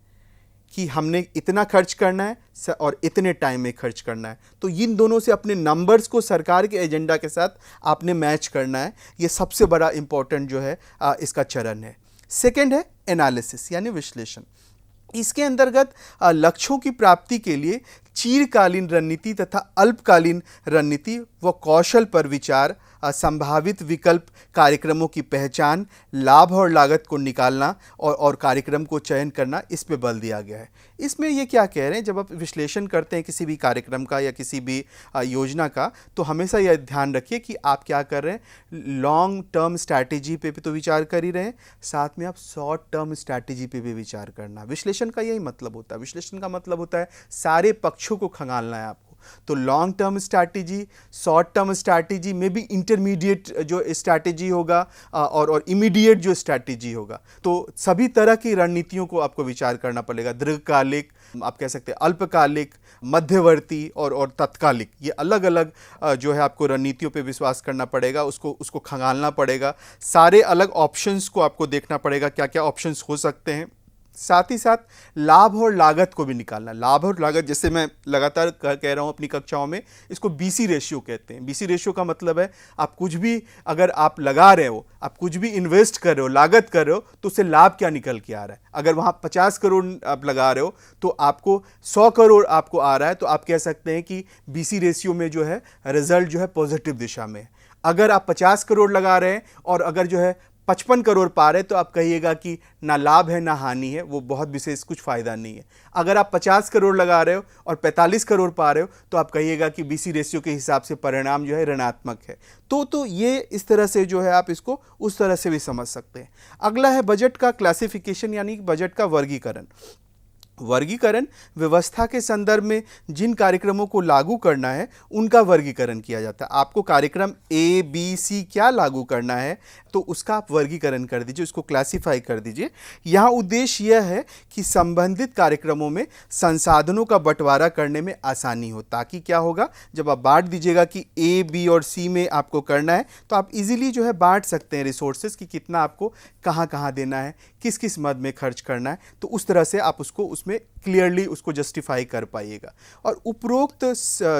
कि हमने इतना खर्च करना है और इतने टाइम में खर्च करना है। तो इन दोनों से अपने नंबर्स को सरकार के एजेंडा के साथ आपने मैच करना है। ये सबसे बड़ा इंपॉर्टेंट जो है इसका चरण है। सेकंड है एनालिसिस यानी विश्लेषण। इसके अंतर्गत लक्ष्यों की प्राप्ति के लिए चिरकालीन रणनीति तथा अल्पकालीन रणनीति व कौशल पर विचार, संभावित विकल्प कार्यक्रमों की पहचान, लाभ और लागत को निकालना और कार्यक्रम को चयन करना, इस पे बल दिया गया है। इसमें ये क्या कह रहे हैं, जब आप विश्लेषण करते हैं किसी भी कार्यक्रम का या किसी भी योजना का, तो हमेशा यह ध्यान रखिए कि आप क्या कर रहे हैं, लॉन्ग टर्म स्ट्रैटेजी पे भी तो विचार कर ही रहे हैं, साथ में आप शॉर्ट टर्म स्ट्रैटेजी पे भी विचार करना। विश्लेषण का यही मतलब होता है। विश्लेषण का मतलब होता है सारे पक्षों को खंगालना है आपको। तो long term strategy, short term strategy में भी इंटरमीडिएट जो स्ट्रैटेजी होगा और इमीडिएट जो स्ट्रैटेजी होगा। तो सभी तरह की रणनीतियों को आपको विचार करना पड़ेगा। दीर्घकालिक, आप कह सकते हैं अल्पकालिक, मध्यवर्ती और तत्कालिक, ये अलग अलग जो है आपको रणनीतियों पे विश्वास करना पड़ेगा, उसको खंगालना पड़ेगा। सारे अलग ऑप्शंस को आपको देखना पड़ेगा, क्या क्या ऑप्शंस हो सकते हैं। साथ ही साथ लाभ और लागत को भी निकालना। लाभ और लागत, जैसे मैं लगातार कह रहा हूँ अपनी कक्षाओं में, इसको बीसी रेशियो कहते हैं। बीसी रेशियो का मतलब है आप कुछ भी अगर आप लगा रहे हो, आप कुछ भी इन्वेस्ट कर रहे हो, लागत कर रहे हो, तो उससे लाभ क्या निकल के आ रहा है। अगर वहाँ 50 करोड़ आप लगा रहे हो तो आपको 100 करोड़ आपको आ रहा है, तो आप कह सकते हैं कि बीसी रेशियो में जो है रिजल्ट जो है पॉजिटिव दिशा में। अगर आप 50 करोड़ लगा रहे हैं और अगर जो है 55 करोड़ पा रहे, तो आप कहिएगा कि ना लाभ है ना हानि है, वो बहुत विशेष कुछ फ़ायदा नहीं है। अगर आप 50 करोड़ लगा रहे हो और 45 करोड़ पा रहे हो, तो आप कहिएगा कि बीसी रेशियो के हिसाब से परिणाम जो है ऋणात्मक है। तो ये इस तरह से जो है आप इसको उस तरह से भी समझ सकते हैं। अगला है बजट का क्लासिफिकेशन यानी बजट का वर्गीकरण। वर्गीकरण व्यवस्था के संदर्भ में जिन कार्यक्रमों को लागू करना है उनका वर्गीकरण किया जाता है। आपको कार्यक्रम ए बी सी क्या लागू करना है तो उसका आप वर्गीकरण कर दीजिए, उसको क्लासिफाई कर दीजिए। यहाँ उद्देश्य यह है कि संबंधित कार्यक्रमों में संसाधनों का बंटवारा करने में आसानी हो, ताकि क्या होगा, जब आप बांट दीजिएगा कि ए बी और सी में आपको करना है तो आप इजीली जो है बांट सकते हैं रिसोर्सेज कि कितना आपको कहाँ कहाँ देना है, किस किस मद में खर्च करना है। तो उस तरह से आप उसको उसमें क्लियरली उसको जस्टिफाई कर पाइएगा। और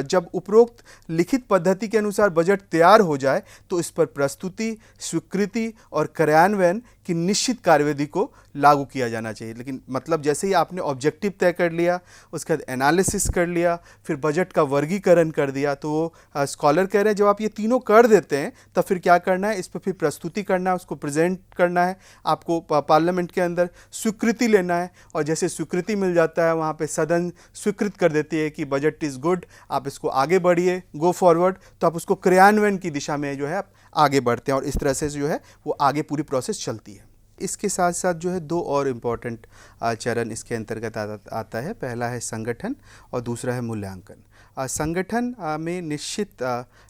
जब उपरोक्त लिखित पद्धति के अनुसार बजट तैयार हो जाए तो इस पर प्रस्तुति, स्वीकृति और कार्यान्वयन की निश्चित कार्यविधि को लागू किया जाना चाहिए। लेकिन मतलब जैसे ही आपने ऑब्जेक्टिव तय कर लिया, उसके बाद एनालिसिस कर लिया, फिर बजट का वर्गीकरण कर दिया, तो वो स्कॉलर कह रहे हैं जब आप ये तीनों कर देते हैं तब फिर क्या करना है, इस पर फिर प्रस्तुति करना है, उसको प्रेजेंट करना है, आपको पार्लियामेंट के अंदर स्वीकृति लेना है। और जैसे स्वीकृति मिल जाता है वहाँ पे सदन स्वीकृत कर देती है कि बजट इज़ गुड, आप इसको आगे बढ़िए, गो फॉरवर्ड, तो आप उसको क्रियान्वयन की दिशा में जो है आप आगे बढ़ते हैं और इस तरह से जो है वो आगे पूरी प्रोसेस चलती है। इसके साथ साथ जो है दो और इम्पॉर्टेंट चरण इसके अंतर्गत आता है। पहला है संगठन और दूसरा है मूल्यांकन। संगठन में निश्चित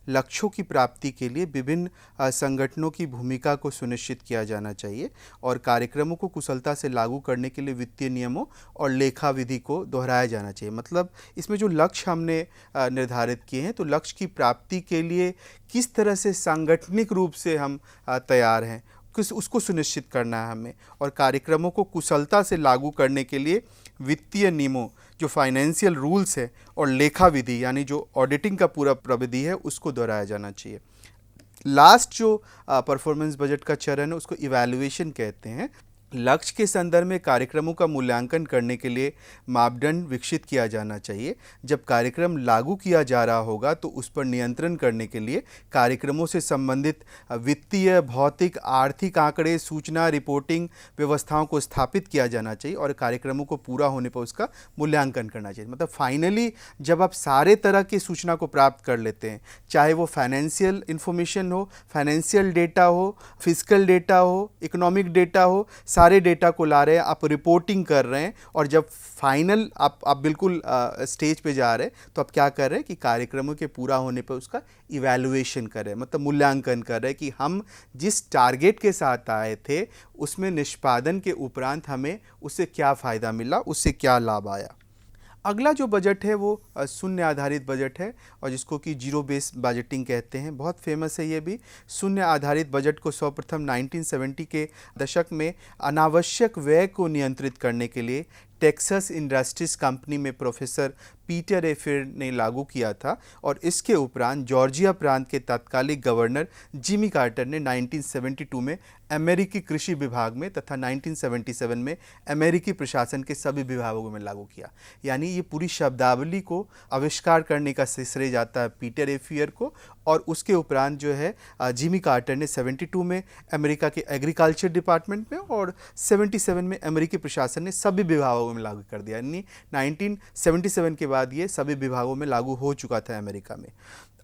लक्ष्यों की प्राप्ति के लिए विभिन्न संगठनों की भूमिका को सुनिश्चित किया जाना चाहिए और कार्यक्रमों को कुशलता से लागू करने के लिए वित्तीय नियमों और लेखा विधि को दोहराया जाना चाहिए। मतलब इसमें जो लक्ष्य हमने निर्धारित किए हैं तो लक्ष्य की प्राप्ति के लिए किस तरह से सांगठनिक रूप से हम तैयार हैं, उसको सुनिश्चित करना है हमें। और कार्यक्रमों को कुशलता से लागू करने के लिए वित्तीय नियमों, जो फाइनेंशियल रूल्स है, और लेखा विधि यानी जो ऑडिटिंग का पूरा प्रविधि है उसको दोहराया जाना चाहिए। लास्ट जो परफॉर्मेंस बजट का चरण है उसको इवैल्यूएशन कहते हैं। लक्ष्य के संदर्भ में कार्यक्रमों का मूल्यांकन करने के लिए मापदंड विकसित किया जाना चाहिए। जब कार्यक्रम लागू किया जा रहा होगा तो उस पर नियंत्रण करने के लिए कार्यक्रमों से संबंधित वित्तीय, भौतिक, आर्थिक आंकड़े, सूचना, रिपोर्टिंग व्यवस्थाओं को स्थापित किया जाना चाहिए और कार्यक्रमों को पूरा होने पर उसका मूल्यांकन करना चाहिए। मतलब फाइनली जब आप सारे तरह की सूचना को प्राप्त कर लेते हैं, चाहे वो फाइनेंशियल इंफॉर्मेशन हो, फाइनेंशियल डेटा हो, फिजिकल डेटा हो, इकोनॉमिक डेटा हो, सारे डेटा को ला रहे हैं, आप रिपोर्टिंग कर रहे हैं, और जब फाइनल आप बिल्कुल स्टेज पे जा रहे हैं तो आप क्या कर रहे हैं कि कार्यक्रमों के पूरा होने पर उसका इवैल्यूएशन कर रहे हैं, मतलब मूल्यांकन कर रहे हैं कि हम जिस टारगेट के साथ आए थे उसमें निष्पादन के उपरांत हमें उससे क्या फ़ायदा मिला, उससे क्या लाभ आया। अगला जो बजट है वो शून्य आधारित बजट है और जिसको कि जीरो बेस बजटिंग कहते हैं। बहुत फेमस है ये भी। शून्य आधारित बजट को सर्वप्रथम 1970 के दशक में अनावश्यक व्यय को नियंत्रित करने के लिए टेक्सास इंडस्ट्रीज कंपनी में प्रोफेसर पीटर ए फिर ने लागू किया था और इसके उपरांत जॉर्जिया प्रांत के तत्कालिक गवर्नर जिमी कार्टर ने 1972 में अमेरिकी कृषि विभाग में तथा 1977 में अमेरिकी प्रशासन के सभी विभागों में लागू किया। यानी ये पूरी शब्दावली को आविष्कार करने का श्रेय जाता है पीटर ए फियर को। और उसके उपरांत जो है जिमी कार्टर ने 72 में अमेरिका के एग्रीकल्चर डिपार्टमेंट में और 77 में अमेरिकी प्रशासन ने सभी विभागों में लागू कर दिया। यानी 1977 के बाद ये सभी विभागों में लागू हो चुका था अमेरिका में।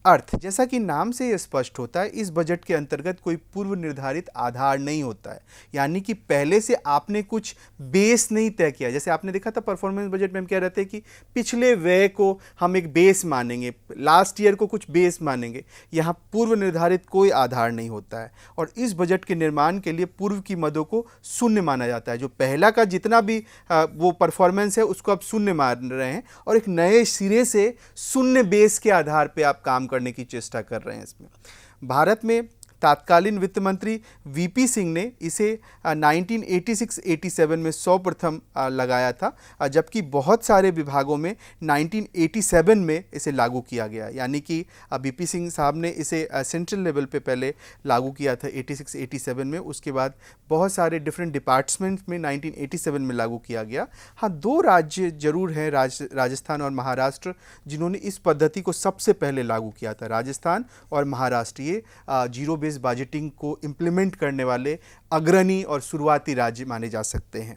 अर्थ, जैसा कि नाम से ये स्पष्ट होता है, इस बजट के अंतर्गत कोई पूर्व निर्धारित आधार नहीं होता है। यानी कि पहले से आपने कुछ बेस नहीं तय किया। जैसे आपने देखा था परफॉर्मेंस बजट में हम कह रहे थे कि पिछले व्यय को हम एक बेस मानेंगे, लास्ट ईयर को कुछ बेस मानेंगे। यहाँ पूर्व निर्धारित कोई आधार नहीं होता है और इस बजट के निर्माण के लिए पूर्व की मदों को शून्य माना जाता है। जो पहला का जितना भी वो परफॉर्मेंस है उसको आप शून्य मान रहे हैं और एक नए सिरे से शून्य बेस के आधार पर आप काम करने की चेष्टा कर रहे हैं। इसमें भारत में तत्कालीन वित्त मंत्री वीपी सिंह ने इसे 1986-87 में सर्वप्रथम लगाया था, जबकि बहुत सारे विभागों में 1987 में इसे लागू किया गया। यानी कि वीपी सिंह साहब ने इसे सेंट्रल लेवल पे पहले लागू किया था 86-87 में, उसके बाद बहुत सारे डिफरेंट डिपार्टमेंट्स में 1987 में लागू किया गया। हाँ, दो राज्य जरूर हैं, राजस्थान और महाराष्ट्र, जिन्होंने इस पद्धति को सबसे पहले लागू किया था। राजस्थान और महाराष्ट्र ये जीरो बेस बजटिंग को इम्प्लीमेंट करने वाले अग्रणी और शुरुआती राज्य माने जा सकते हैं।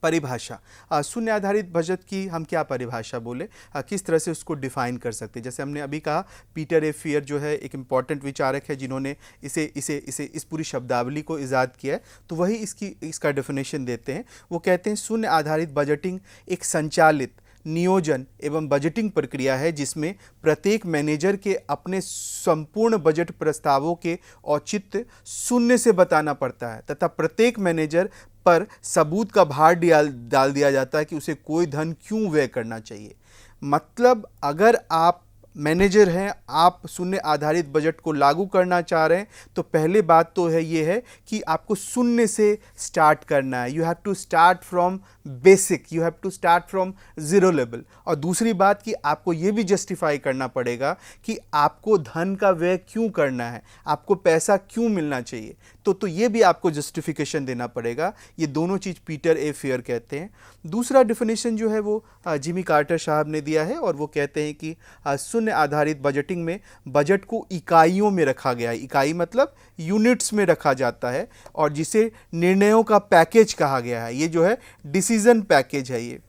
परिभाषा शून्य आधारित बजट की हम क्या परिभाषा बोले, किस तरह से उसको डिफाइन कर सकते हैं। जैसे हमने अभी कहा, पीटर ए फियर जो है एक इम्पॉर्टेंट विचारक है जिन्होंने इस पूरी शब्दावली को ईजाद किया है, तो वही इसका डेफिनेशन देते हैं। वो कहते हैं शून्य आधारित बजटिंग एक संचालित नियोजन एवं बजटिंग प्रक्रिया है जिसमें प्रत्येक मैनेजर के अपने संपूर्ण बजट प्रस्तावों के औचित्य शून्य से बताना पड़ता है तथा प्रत्येक मैनेजर पर सबूत का भार डाल दिया जाता है कि उसे कोई धन क्यों व्यय करना चाहिए। मतलब अगर आप मैनेजर हैं, आप शून्य आधारित बजट को लागू करना चाह रहे हैं, तो पहले बात तो ये है कि आपको शून्य से स्टार्ट करना है। You have to start from basic, you have to start from zero level. और दूसरी बात कि आपको ये भी जस्टिफाई करना पड़ेगा कि आपको धन का व्यय क्यों करना है, आपको पैसा क्यों मिलना चाहिए, तो ये भी आपको जस्टिफिकेशन देना पड़ेगा। ये दोनों चीज़ पीटर ए फियर कहते हैं। दूसरा डेफिनेशन जो है वो जिमी कार्टर साहब ने दिया है, और वो कहते हैं कि शून्य आधारित बजटिंग में बजट को इकाइयों में रखा गया है। इकाई मतलब यूनिट्स में रखा जाता है, और जिसे निर्णयों का पैकेज कहा गया है। ये जो है डिसीजन पैकेज है ये,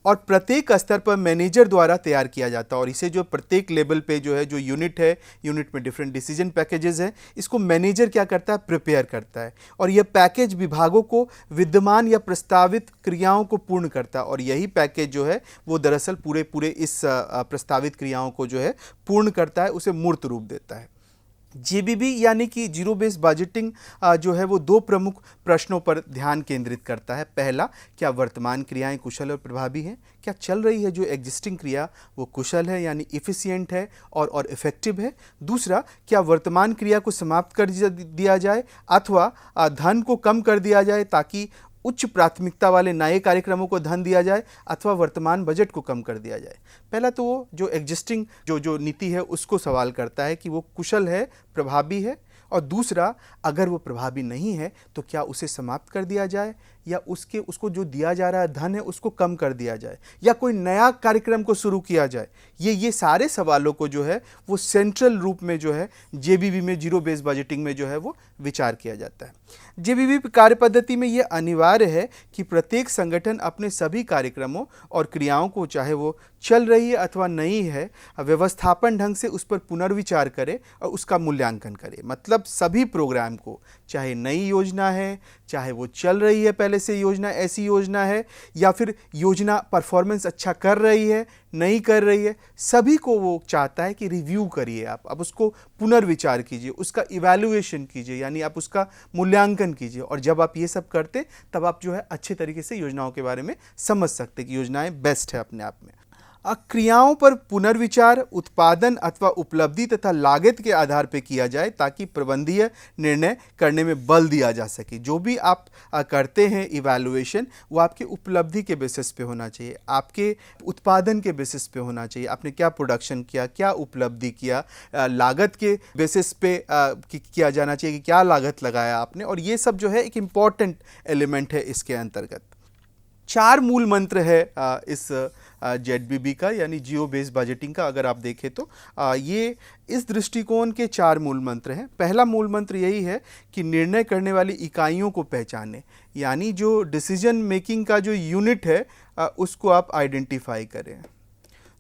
और प्रत्येक स्तर पर मैनेजर द्वारा तैयार किया जाता है। और इसे जो प्रत्येक लेवल पे जो है, जो यूनिट है, यूनिट में डिफरेंट डिसीजन पैकेजेस हैं, इसको मैनेजर क्या करता है, प्रिपेयर करता है। और यह पैकेज विभागों को विद्यमान या प्रस्तावित क्रियाओं को पूर्ण करता है। और यही पैकेज जो है वो दरअसल पूरे इस प्रस्तावित क्रियाओं को जो है पूर्ण करता है, उसे मूर्त रूप देता है। जेबीबी यानी कि जीरो बेस बजटिंग जो है वो दो प्रमुख प्रश्नों पर ध्यान केंद्रित करता है। पहला, क्या वर्तमान क्रियाएं कुशल और प्रभावी हैं? क्या चल रही है जो एग्जिस्टिंग क्रिया वो कुशल है यानी इफ़िशिएंट है और इफ़ेक्टिव है? दूसरा, क्या वर्तमान क्रिया को समाप्त कर दिया जाए अथवा धन को कम कर दिया जाए ताकि उच्च प्राथमिकता वाले नए कार्यक्रमों को धन दिया जाए, अथवा वर्तमान बजट को कम कर दिया जाए। पहला तो वो जो एग्जिस्टिंग जो नीति है उसको सवाल करता है कि वो कुशल है, प्रभावी है, और दूसरा, अगर वो प्रभावी नहीं है तो क्या उसे समाप्त कर दिया जाए या उसको जो दिया जा रहा है धन है उसको कम कर दिया जाए, या कोई नया कार्यक्रम को शुरू किया जाए। ये सारे सवालों को जो है वो सेंट्रल रूप में जो है जेबीबी में, जीरो बेस बजटिंग में जो है वो विचार किया जाता है। जेबीबी कार्य पद्धति में ये अनिवार्य है कि प्रत्येक संगठन अपने सभी कार्यक्रमों और क्रियाओं को, चाहे वो चल रही है अथवा नहीं है, व्यवस्थापन ढंग से उस पर पुनर्विचार करे और उसका मूल्यांकन करे। मतलब सभी प्रोग्राम को, चाहे नई योजना है, चाहे वो चल रही है पहले से योजना, ऐसी योजना है, या फिर योजना परफॉर्मेंस अच्छा कर रही है, नहीं कर रही है, सभी को वो चाहता है कि रिव्यू करिए आप, अब उसको पुनर्विचार कीजिए, उसका इवैल्यूएशन कीजिए, यानी आप उसका मूल्यांकन कीजिए। और जब आप ये सब करते तब आप जो है अच्छे तरीके से योजनाओं के बारे में समझ सकते कि योजनाएं बेस्ट है अपने आप में। क्रियाओं पर पुनर्विचार उत्पादन अथवा उपलब्धि तथा लागत के आधार पर किया जाए ताकि प्रबंधीय निर्णय करने में बल दिया जा सके। जो भी आप करते हैं इवैल्यूएशन, वो आपके उपलब्धि के बेसिस पे होना चाहिए, आपके उत्पादन के बेसिस पे होना चाहिए। आपने क्या प्रोडक्शन किया, क्या उपलब्धि किया, लागत के बेसिस पे किया जाना चाहिए कि क्या लागत लगाया आपने। और ये सब जो है एक इम्पॉर्टेंट एलिमेंट है इसके अंतर्गत। 4 मूल मंत्र है इस जेडबीबी का, यानी जियो बेस्ड बजटिंग का। अगर आप देखें तो ये इस दृष्टिकोण के 4 मूल मंत्र हैं। पहला मूल मंत्र यही है कि निर्णय करने वाली इकाइयों को पहचानें, यानी जो डिसीजन मेकिंग का जो यूनिट है उसको आप आइडेंटिफाई करें।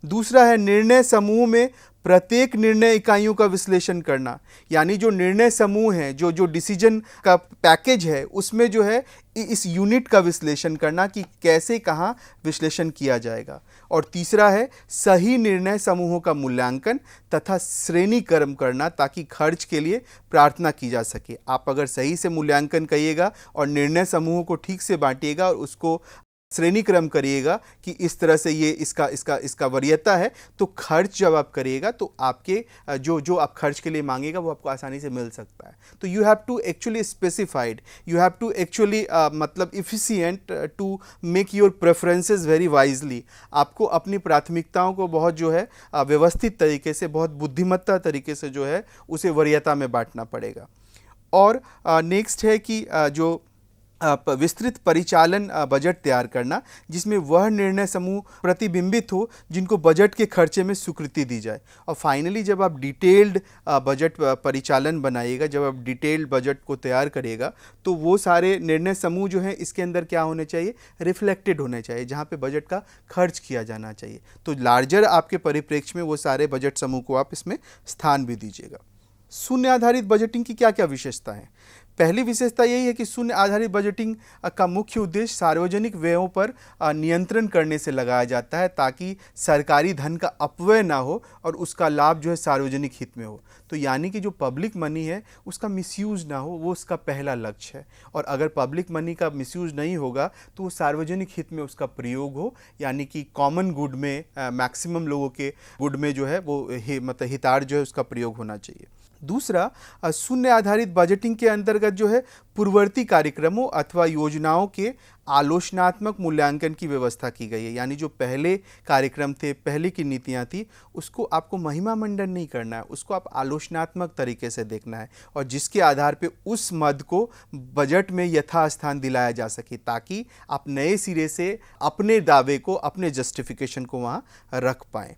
दूसरा है निर्णय समूह में प्रत्येक निर्णय इकाइयों का विश्लेषण करना, यानी जो निर्णय समूह है, जो डिसीजन का पैकेज है, उसमें जो है इस यूनिट का विश्लेषण करना कि कैसे कहाँ विश्लेषण किया जाएगा। और तीसरा है सही निर्णय समूहों का मूल्यांकन तथा श्रेणीक्रम करना ताकि खर्च के लिए प्रार्थना की जा सके। आप अगर सही से मूल्यांकन करिएगा और निर्णय समूहों को ठीक से बांटिएगा और उसको श्रेणी क्रम करिएगा कि इस तरह से ये इसका वरीयता है, तो खर्च जब आप करिएगा तो आपके जो आप खर्च के लिए मांगेगा वो आपको आसानी से मिल सकता है। तो you have to actually specified, you have to actually मतलब efficient to make your preferences very wisely. आपको अपनी प्राथमिकताओं को बहुत जो है व्यवस्थित तरीके से, बहुत बुद्धिमत्ता तरीके से जो है उसे वरीयता में बांटना पड़ेगा। और नेक्स्ट है कि जो विस्तृत परिचालन बजट तैयार करना, जिसमें वह निर्णय समूह प्रतिबिंबित हो जिनको बजट के खर्चे में स्वीकृति दी जाए। और फाइनली जब आप डिटेल्ड बजट परिचालन बनाइएगा, जब आप डिटेल्ड बजट को तैयार करिएगा, तो वो सारे निर्णय समूह जो हैं इसके अंदर क्या होने चाहिए, रिफ्लेक्टेड होने चाहिए, जहाँ पे बजट का खर्च किया जाना चाहिए। तो लार्जर आपके परिप्रेक्ष्य में वो सारे बजट समूह को आप इसमें स्थान भी दीजिएगा। शून्य आधारित बजटिंग की क्या क्या विशेषता है? पहली विशेषता यही है कि शून्य आधारित बजटिंग का मुख्य उद्देश्य सार्वजनिक व्ययों पर नियंत्रण करने से लगाया जाता है, ताकि सरकारी धन का अपव्यय ना हो और उसका लाभ जो है सार्वजनिक हित में हो। तो यानी कि जो पब्लिक मनी है उसका मिसयूज ना हो, वो उसका पहला लक्ष्य है। और अगर पब्लिक मनी का मिसयूज नहीं होगा तो वो सार्वजनिक हित में उसका प्रयोग हो, यानी कि कॉमन गुड में, मैक्सिमम लोगों के गुड में जो है वो मतलब हितार्थ जो है उसका प्रयोग होना चाहिए। दूसरा, शून्य आधारित बजटिंग के अंतर्गत जो है पूर्ववर्ती कार्यक्रमों अथवा योजनाओं के आलोचनात्मक मूल्यांकन की व्यवस्था की गई है। यानी जो पहले कार्यक्रम थे, पहले की नीतियां थी, उसको आपको महिमा मंडन नहीं करना है, उसको आप आलोचनात्मक तरीके से देखना है और जिसके आधार पे उस मद को बजट में यथास्थान दिलाया जा सके, ताकि आप नए सिरे से अपने दावे को, अपने जस्टिफिकेशन को वहाँ रख पाएँ।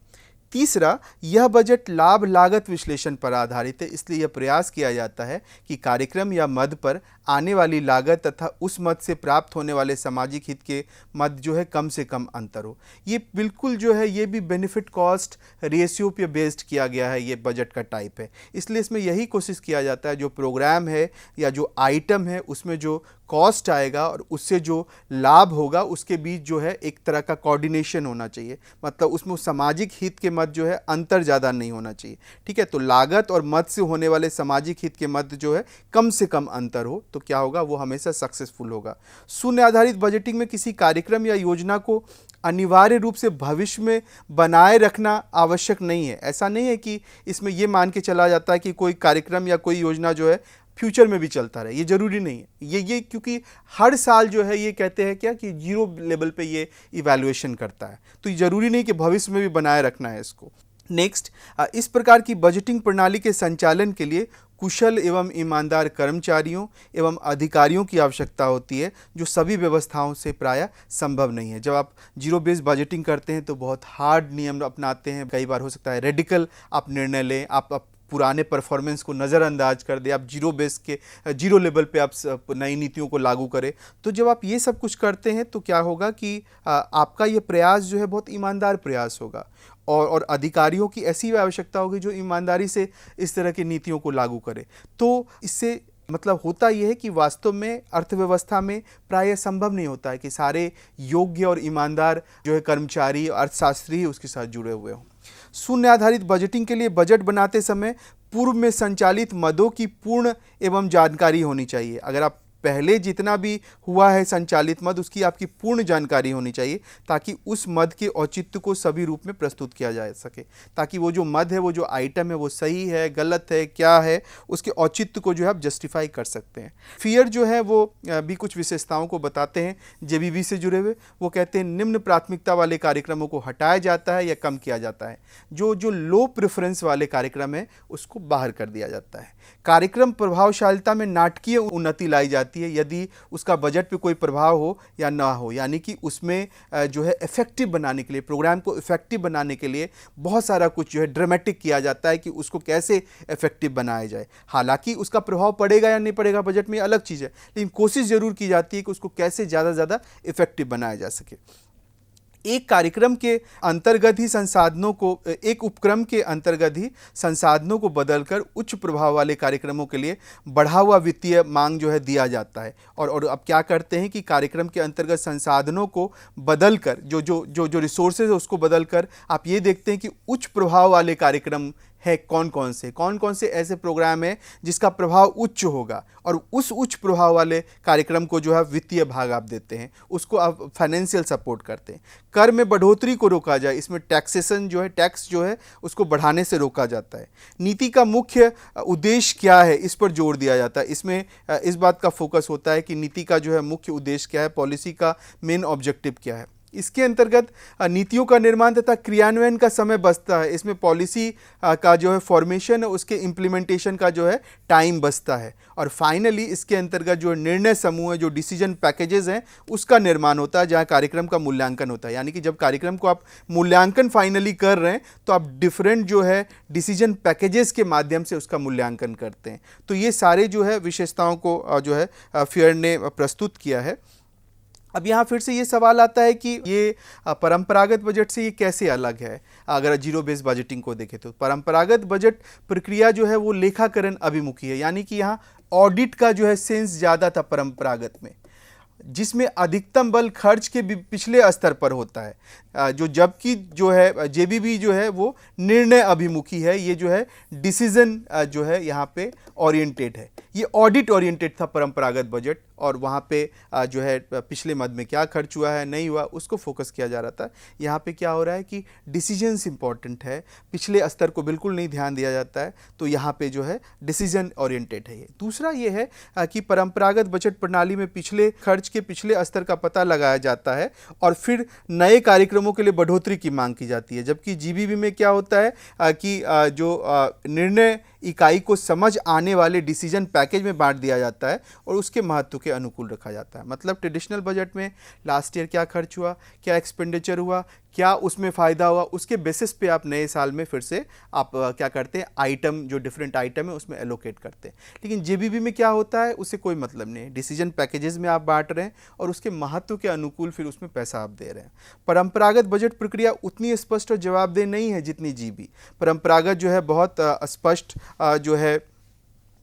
तीसरा, यह बजट लाभ लागत विश्लेषण पर आधारित है, इसलिए यह प्रयास किया जाता है कि कार्यक्रम या मद पर आने वाली लागत तथा उस मद से प्राप्त होने वाले सामाजिक हित के मद जो है कम से कम अंतर हो। ये बिल्कुल जो है ये भी बेनिफिट कॉस्ट रेशियो पे बेस्ड किया गया है, ये बजट का टाइप है। इसलिए इसमें यही कोशिश किया जाता है जो प्रोग्राम है या जो आइटम है उसमें जो कॉस्ट आएगा और उससे जो लाभ होगा उसके बीच जो है एक तरह का कोऑर्डिनेशन होना चाहिए, मतलब उसमें सामाजिक हित के मद जो है अंतर ज़्यादा नहीं होना चाहिए। ठीक है, तो लागत और मद से होने वाले सामाजिक हित के मद जो है कम से कम अंतर हो, तो क्या होगा, वो हमेशा सक्सेसफुल होगा। शून्य आधारित बजटिंग में किसी कार्यक्रम या योजना को अनिवार्य रूप से भविष्य में बनाए रखना आवश्यक नहीं है। ऐसा नहीं है कि इसमें ये मान के चला जाता है कि कोई कार्यक्रम या कोई योजना जो है फ्यूचर में भी चलता रहे, ये जरूरी नहीं है। ये क्योंकि हर साल जो है ये कहते हैं क्या कि जीरो लेवल पे ये इवैल्यूएशन करता है, तो ये जरूरी नहीं कि भविष्य में भी बनाए रखना है इसको। नेक्स्ट, इस प्रकार की बजटिंग प्रणाली के संचालन के लिए कुशल एवं ईमानदार कर्मचारियों एवं अधिकारियों की आवश्यकता होती है, जो सभी व्यवस्थाओं से प्रायः संभव नहीं है। जब आप जीरो बेस्ड बजटिंग करते हैं तो बहुत हार्ड नियम अपनाते हैं, कई बार हो सकता है रेडिकल आप निर्णय लें, आप पुराने परफॉर्मेंस को नज़रअंदाज कर दे, आप जीरो लेवल पे आप नई नीतियों को लागू करें। तो जब आप ये सब कुछ करते हैं तो क्या होगा कि आपका ये प्रयास जो है बहुत ईमानदार प्रयास होगा और अधिकारियों की ऐसी आवश्यकता होगी जो ईमानदारी से इस तरह की नीतियों को लागू करे। तो इससे मतलब होता यह है कि वास्तव में अर्थव्यवस्था में प्रायः संभव नहीं होता है कि सारे योग्य और ईमानदार जो है कर्मचारी, अर्थशास्त्री उसके साथ जुड़े हुए हों। शून्य आधारित बजटिंग के लिए बजट बनाते समय पूर्व में संचालित मदों की पूर्ण एवं जानकारी होनी चाहिए। अगर आप पहले जितना भी हुआ है संचालित मद, उसकी आपकी पूर्ण जानकारी होनी चाहिए, ताकि उस मद के औचित्य को सभी रूप में प्रस्तुत किया जा सके, ताकि वो जो मद है, वो जो आइटम है, वो सही है, गलत है, क्या है, उसके औचित्य को जो है आप जस्टिफाई कर सकते हैं। फियर जो है वो भी कुछ विशेषताओं को बताते हैं जेबीबी से जुड़े हुए। वो कहते हैं निम्न प्राथमिकता वाले कार्यक्रमों को हटाया जाता है या कम किया जाता है। जो लो प्रेफरेंस वाले कार्यक्रम है उसको बाहर कर दिया जाता है। कार्यक्रम प्रभावशीलता में नाटकीय उन्नति लाई जाती है यदि उसका बजट पे कोई प्रभाव हो या ना हो, यानी कि उसमें जो है इफेक्टिव बनाने के लिए, प्रोग्राम को इफेक्टिव बनाने के लिए बहुत सारा कुछ जो है ड्रामेटिक किया जाता है कि उसको कैसे इफेक्टिव बनाया जाए। हालांकि उसका प्रभाव पड़ेगा या नहीं पड़ेगा बजट में अलग चीज़ है, लेकिन कोशिश जरूर की जाती है कि उसको कैसे ज़्यादा से ज़्यादा इफेक्टिव बनाया जा सके। एक कार्यक्रम के अंतर्गत ही संसाधनों को, एक उपक्रम के अंतर्गत ही संसाधनों को बदलकर उच्च प्रभाव वाले कार्यक्रमों के लिए बढ़ा हुआ वित्तीय मांग जो है दिया जाता है। और अब क्या करते हैं कि कार्यक्रम के अंतर्गत संसाधनों को बदलकर, जो रिसोर्सेज है उसको बदलकर आप ये देखते हैं कि उच्च प्रभाव वाले कार्यक्रम है कौन कौन से ऐसे प्रोग्राम है जिसका प्रभाव उच्च होगा, और उस उच्च प्रभाव वाले कार्यक्रम को जो है वित्तीय भाग आप देते हैं, उसको आप फाइनेंशियल सपोर्ट करते हैं। कर में बढ़ोतरी को रोका जाए, इसमें टैक्सेशन जो है, टैक्स जो है उसको बढ़ाने से रोका जाता है। नीति का मुख्य उद्देश्य क्या है, इस पर जोर दिया जाता है। इसमें इस बात का फोकस होता है कि नीति का जो है मुख्य उद्देश्य क्या है, पॉलिसी का मेन ऑब्जेक्टिव क्या है। इसके अंतर्गत नीतियों का निर्माण तथा क्रियान्वयन का समय बचता है। इसमें पॉलिसी का जो है फॉर्मेशन है उसके इम्प्लीमेंटेशन का जो है टाइम बचता है। और फाइनली इसके अंतर्गत जो निर्णय समूह है, जो डिसीजन पैकेजेस हैं, उसका निर्माण होता है जहां कार्यक्रम का मूल्यांकन होता है। यानी कि जब कार्यक्रम को आप मूल्यांकन फाइनली कर रहे हैं तो आप डिफरेंट जो है डिसीजन पैकेजेस के माध्यम से उसका मूल्यांकन करते हैं। तो ये सारे जो है विशेषताओं को जो है फेयर ने प्रस्तुत किया है। अब यहाँ फिर से ये सवाल आता है कि ये परंपरागत बजट से ये कैसे अलग है। अगर जीरो बेस्ड बजटिंग को देखें तो परंपरागत बजट प्रक्रिया जो है वो लेखाकरण अभिमुखी है, यानी कि यहाँ ऑडिट का जो है सेंस ज़्यादा था परंपरागत में, जिसमें अधिकतम बल खर्च के पिछले स्तर पर होता है। जबकि जो है जेबीबी जो है वो निर्णय अभिमुखी है, ये जो है डिसीजन जो है यहाँ पे ओरिएंटेड है। ये ऑडिट ओरिएंटेड था परंपरागत बजट, और वहाँ पे जो है पिछले मद में क्या खर्च हुआ है नहीं हुआ उसको फोकस किया जा रहा था। यहाँ पे क्या हो रहा है कि डिसीजंस इंपॉर्टेंट है, पिछले स्तर को बिल्कुल नहीं ध्यान दिया जाता है, तो यहाँ पे जो है डिसीजन ओरिएंटेड है। ये दूसरा ये है कि परंपरागत बजट प्रणाली में पिछले खर्च के पिछले स्तर का पता लगाया जाता है और फिर नए कार्यक्रमों के लिए बढ़ोतरी की मांग की जाती है। जबकि जीबीबी में क्या होता है कि जो निर्णय इकाई को समझ आने वाले डिसीजन पैकेज में बांट दिया जाता है और उसके महत्व के अनुकूल रखा जाता है। मतलब ट्रेडिशनल बजट में लास्ट ईयर क्या खर्च हुआ, क्या एक्सपेंडिचर हुआ, क्या उसमें फ़ायदा हुआ, उसके बेसिस पे आप नए साल में फिर से आप क्या करते हैं, आइटम जो डिफरेंट आइटम है उसमें एलोकेट करते हैं। लेकिन जेबीबी में क्या होता है, उससे कोई मतलब नहीं है, डिसीजन पैकेजेस में आप बांट रहे हैं और उसके महत्व के अनुकूल फिर उसमें पैसा आप दे रहे हैं। परंपरागत बजट प्रक्रिया उतनी स्पष्ट और जवाबदेह नहीं है जितनी जीबी। परंपरागत जो है बहुत स्पष्ट जो है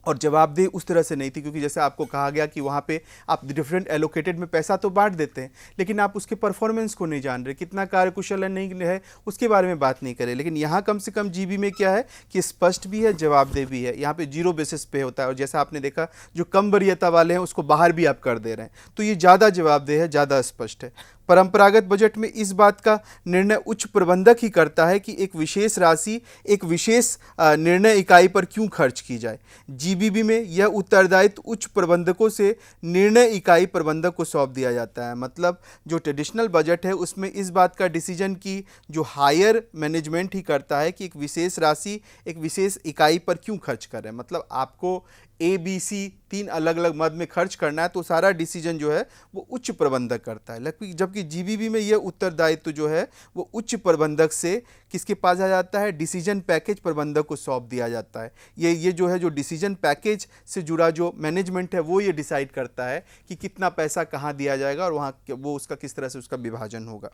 और जवाबदेह उस तरह से नहीं थी, क्योंकि जैसे आपको कहा गया कि वहाँ पे आप डिफरेंट एलोकेटेड में पैसा तो बांट देते हैं, लेकिन आप उसके परफॉर्मेंस को नहीं जान रहे, कितना कार्यकुशल है नहीं है उसके बारे में बात नहीं करें। लेकिन यहाँ कम से कम जीबी में क्या है कि स्पष्ट भी है, जवाबदेह भी है। यहाँ पे जीरो बेसिस पे होता है और जैसा आपने देखा जो कम वरीयता वाले हैं उसको बाहर भी आप कर दे रहे हैं, तो ये ज़्यादा जवाबदेह है, ज़्यादा स्पष्ट है। परंपरागत बजट में इस बात का निर्णय उच्च प्रबंधक ही करता है कि एक विशेष राशि एक विशेष निर्णय इकाई पर क्यों खर्च की जाए। जीबीबी में यह उत्तरदायित्व उच्च प्रबंधकों से निर्णय इकाई प्रबंधक को सौंप दिया जाता है। मतलब जो ट्रेडिशनल बजट है उसमें इस बात का डिसीजन की जो हायर मैनेजमेंट ही करता है कि एक विशेष राशि एक विशेष इकाई पर क्यों खर्च कर रहे हैं। मतलब आपको ABC 3 अलग अलग मद में खर्च करना है तो सारा डिसीजन जो है वो उच्च प्रबंधक करता है। जबकि जीबीबी में यह उत्तरदायित्व जो है वो उच्च प्रबंधक से किसके पास आ जाता है, डिसीजन पैकेज प्रबंधक को सौंप दिया जाता है। ये जो है जो डिसीजन पैकेज से जुड़ा जो मैनेजमेंट है वो ये डिसाइड करता है कि कितना पैसा कहाँ दिया जाएगा और वहाँ वो उसका किस तरह से उसका विभाजन होगा।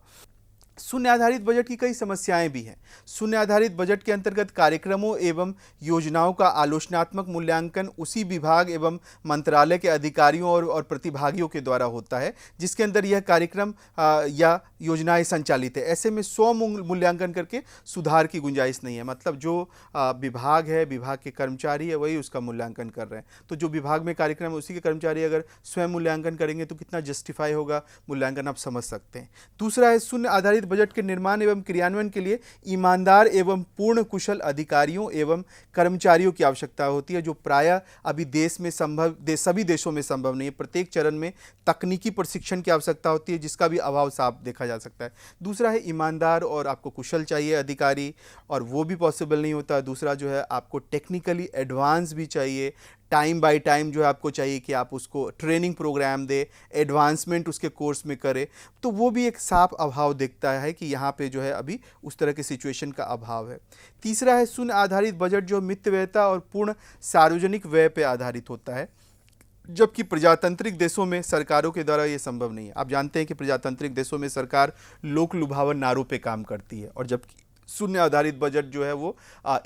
शून्य आधारित बजट की कई समस्याएं भी हैं। शून्य आधारित बजट के अंतर्गत कार्यक्रमों एवं योजनाओं का आलोचनात्मक मूल्यांकन उसी विभाग एवं मंत्रालय के अधिकारियों और प्रतिभागियों के द्वारा होता है जिसके अंदर यह कार्यक्रम या योजनाएं संचालित है। ऐसे में स्व मूल्यांकन करके सुधार की गुंजाइश नहीं है। मतलब जो विभाग है, विभाग के कर्मचारी है, वही उसका मूल्यांकन कर रहे हैं। तो जो विभाग में कार्यक्रम है उसी के कर्मचारी अगर स्वयं मूल्यांकन करेंगे तो कितना जस्टिफाई होगा मूल्यांकन, आप समझ सकते हैं। दूसरा है शून्य आधारित बजट के निर्माण एवं क्रियान्वयन के लिए ईमानदार एवं पूर्ण कुशल अधिकारियों एवं कर्मचारियों की आवश्यकता होती है, जो प्रायः अभी देश में सभी देशों में संभव नहीं है। प्रत्येक चरण में तकनीकी प्रशिक्षण की आवश्यकता होती है जिसका भी अभाव साफ देखा जा सकता है। दूसरा है ईमानदार और आपको कुशल चाहिए अधिकारी, और वो भी पॉसिबल नहीं होता। दूसरा जो है आपको टेक्निकली एडवांस भी चाहिए, टाइम बाय टाइम जो है आपको चाहिए कि आप उसको ट्रेनिंग प्रोग्राम दे, एडवांसमेंट उसके कोर्स में करे, तो वो भी एक साफ अभाव दिखता है कि यहाँ पे जो है अभी उस तरह के सिचुएशन का अभाव है। तीसरा है शून्य आधारित बजट जो मितव्ययता और पूर्ण सार्वजनिक व्यय पे आधारित होता है, जबकि प्रजातांत्रिक देशों में सरकारों के द्वारा ये संभव नहीं है। आप जानते हैं कि प्रजातांत्रिक देशों में सरकार लोक लुभावन नारों पे काम करती है, और जबकि शून्य आधारित बजट जो है वो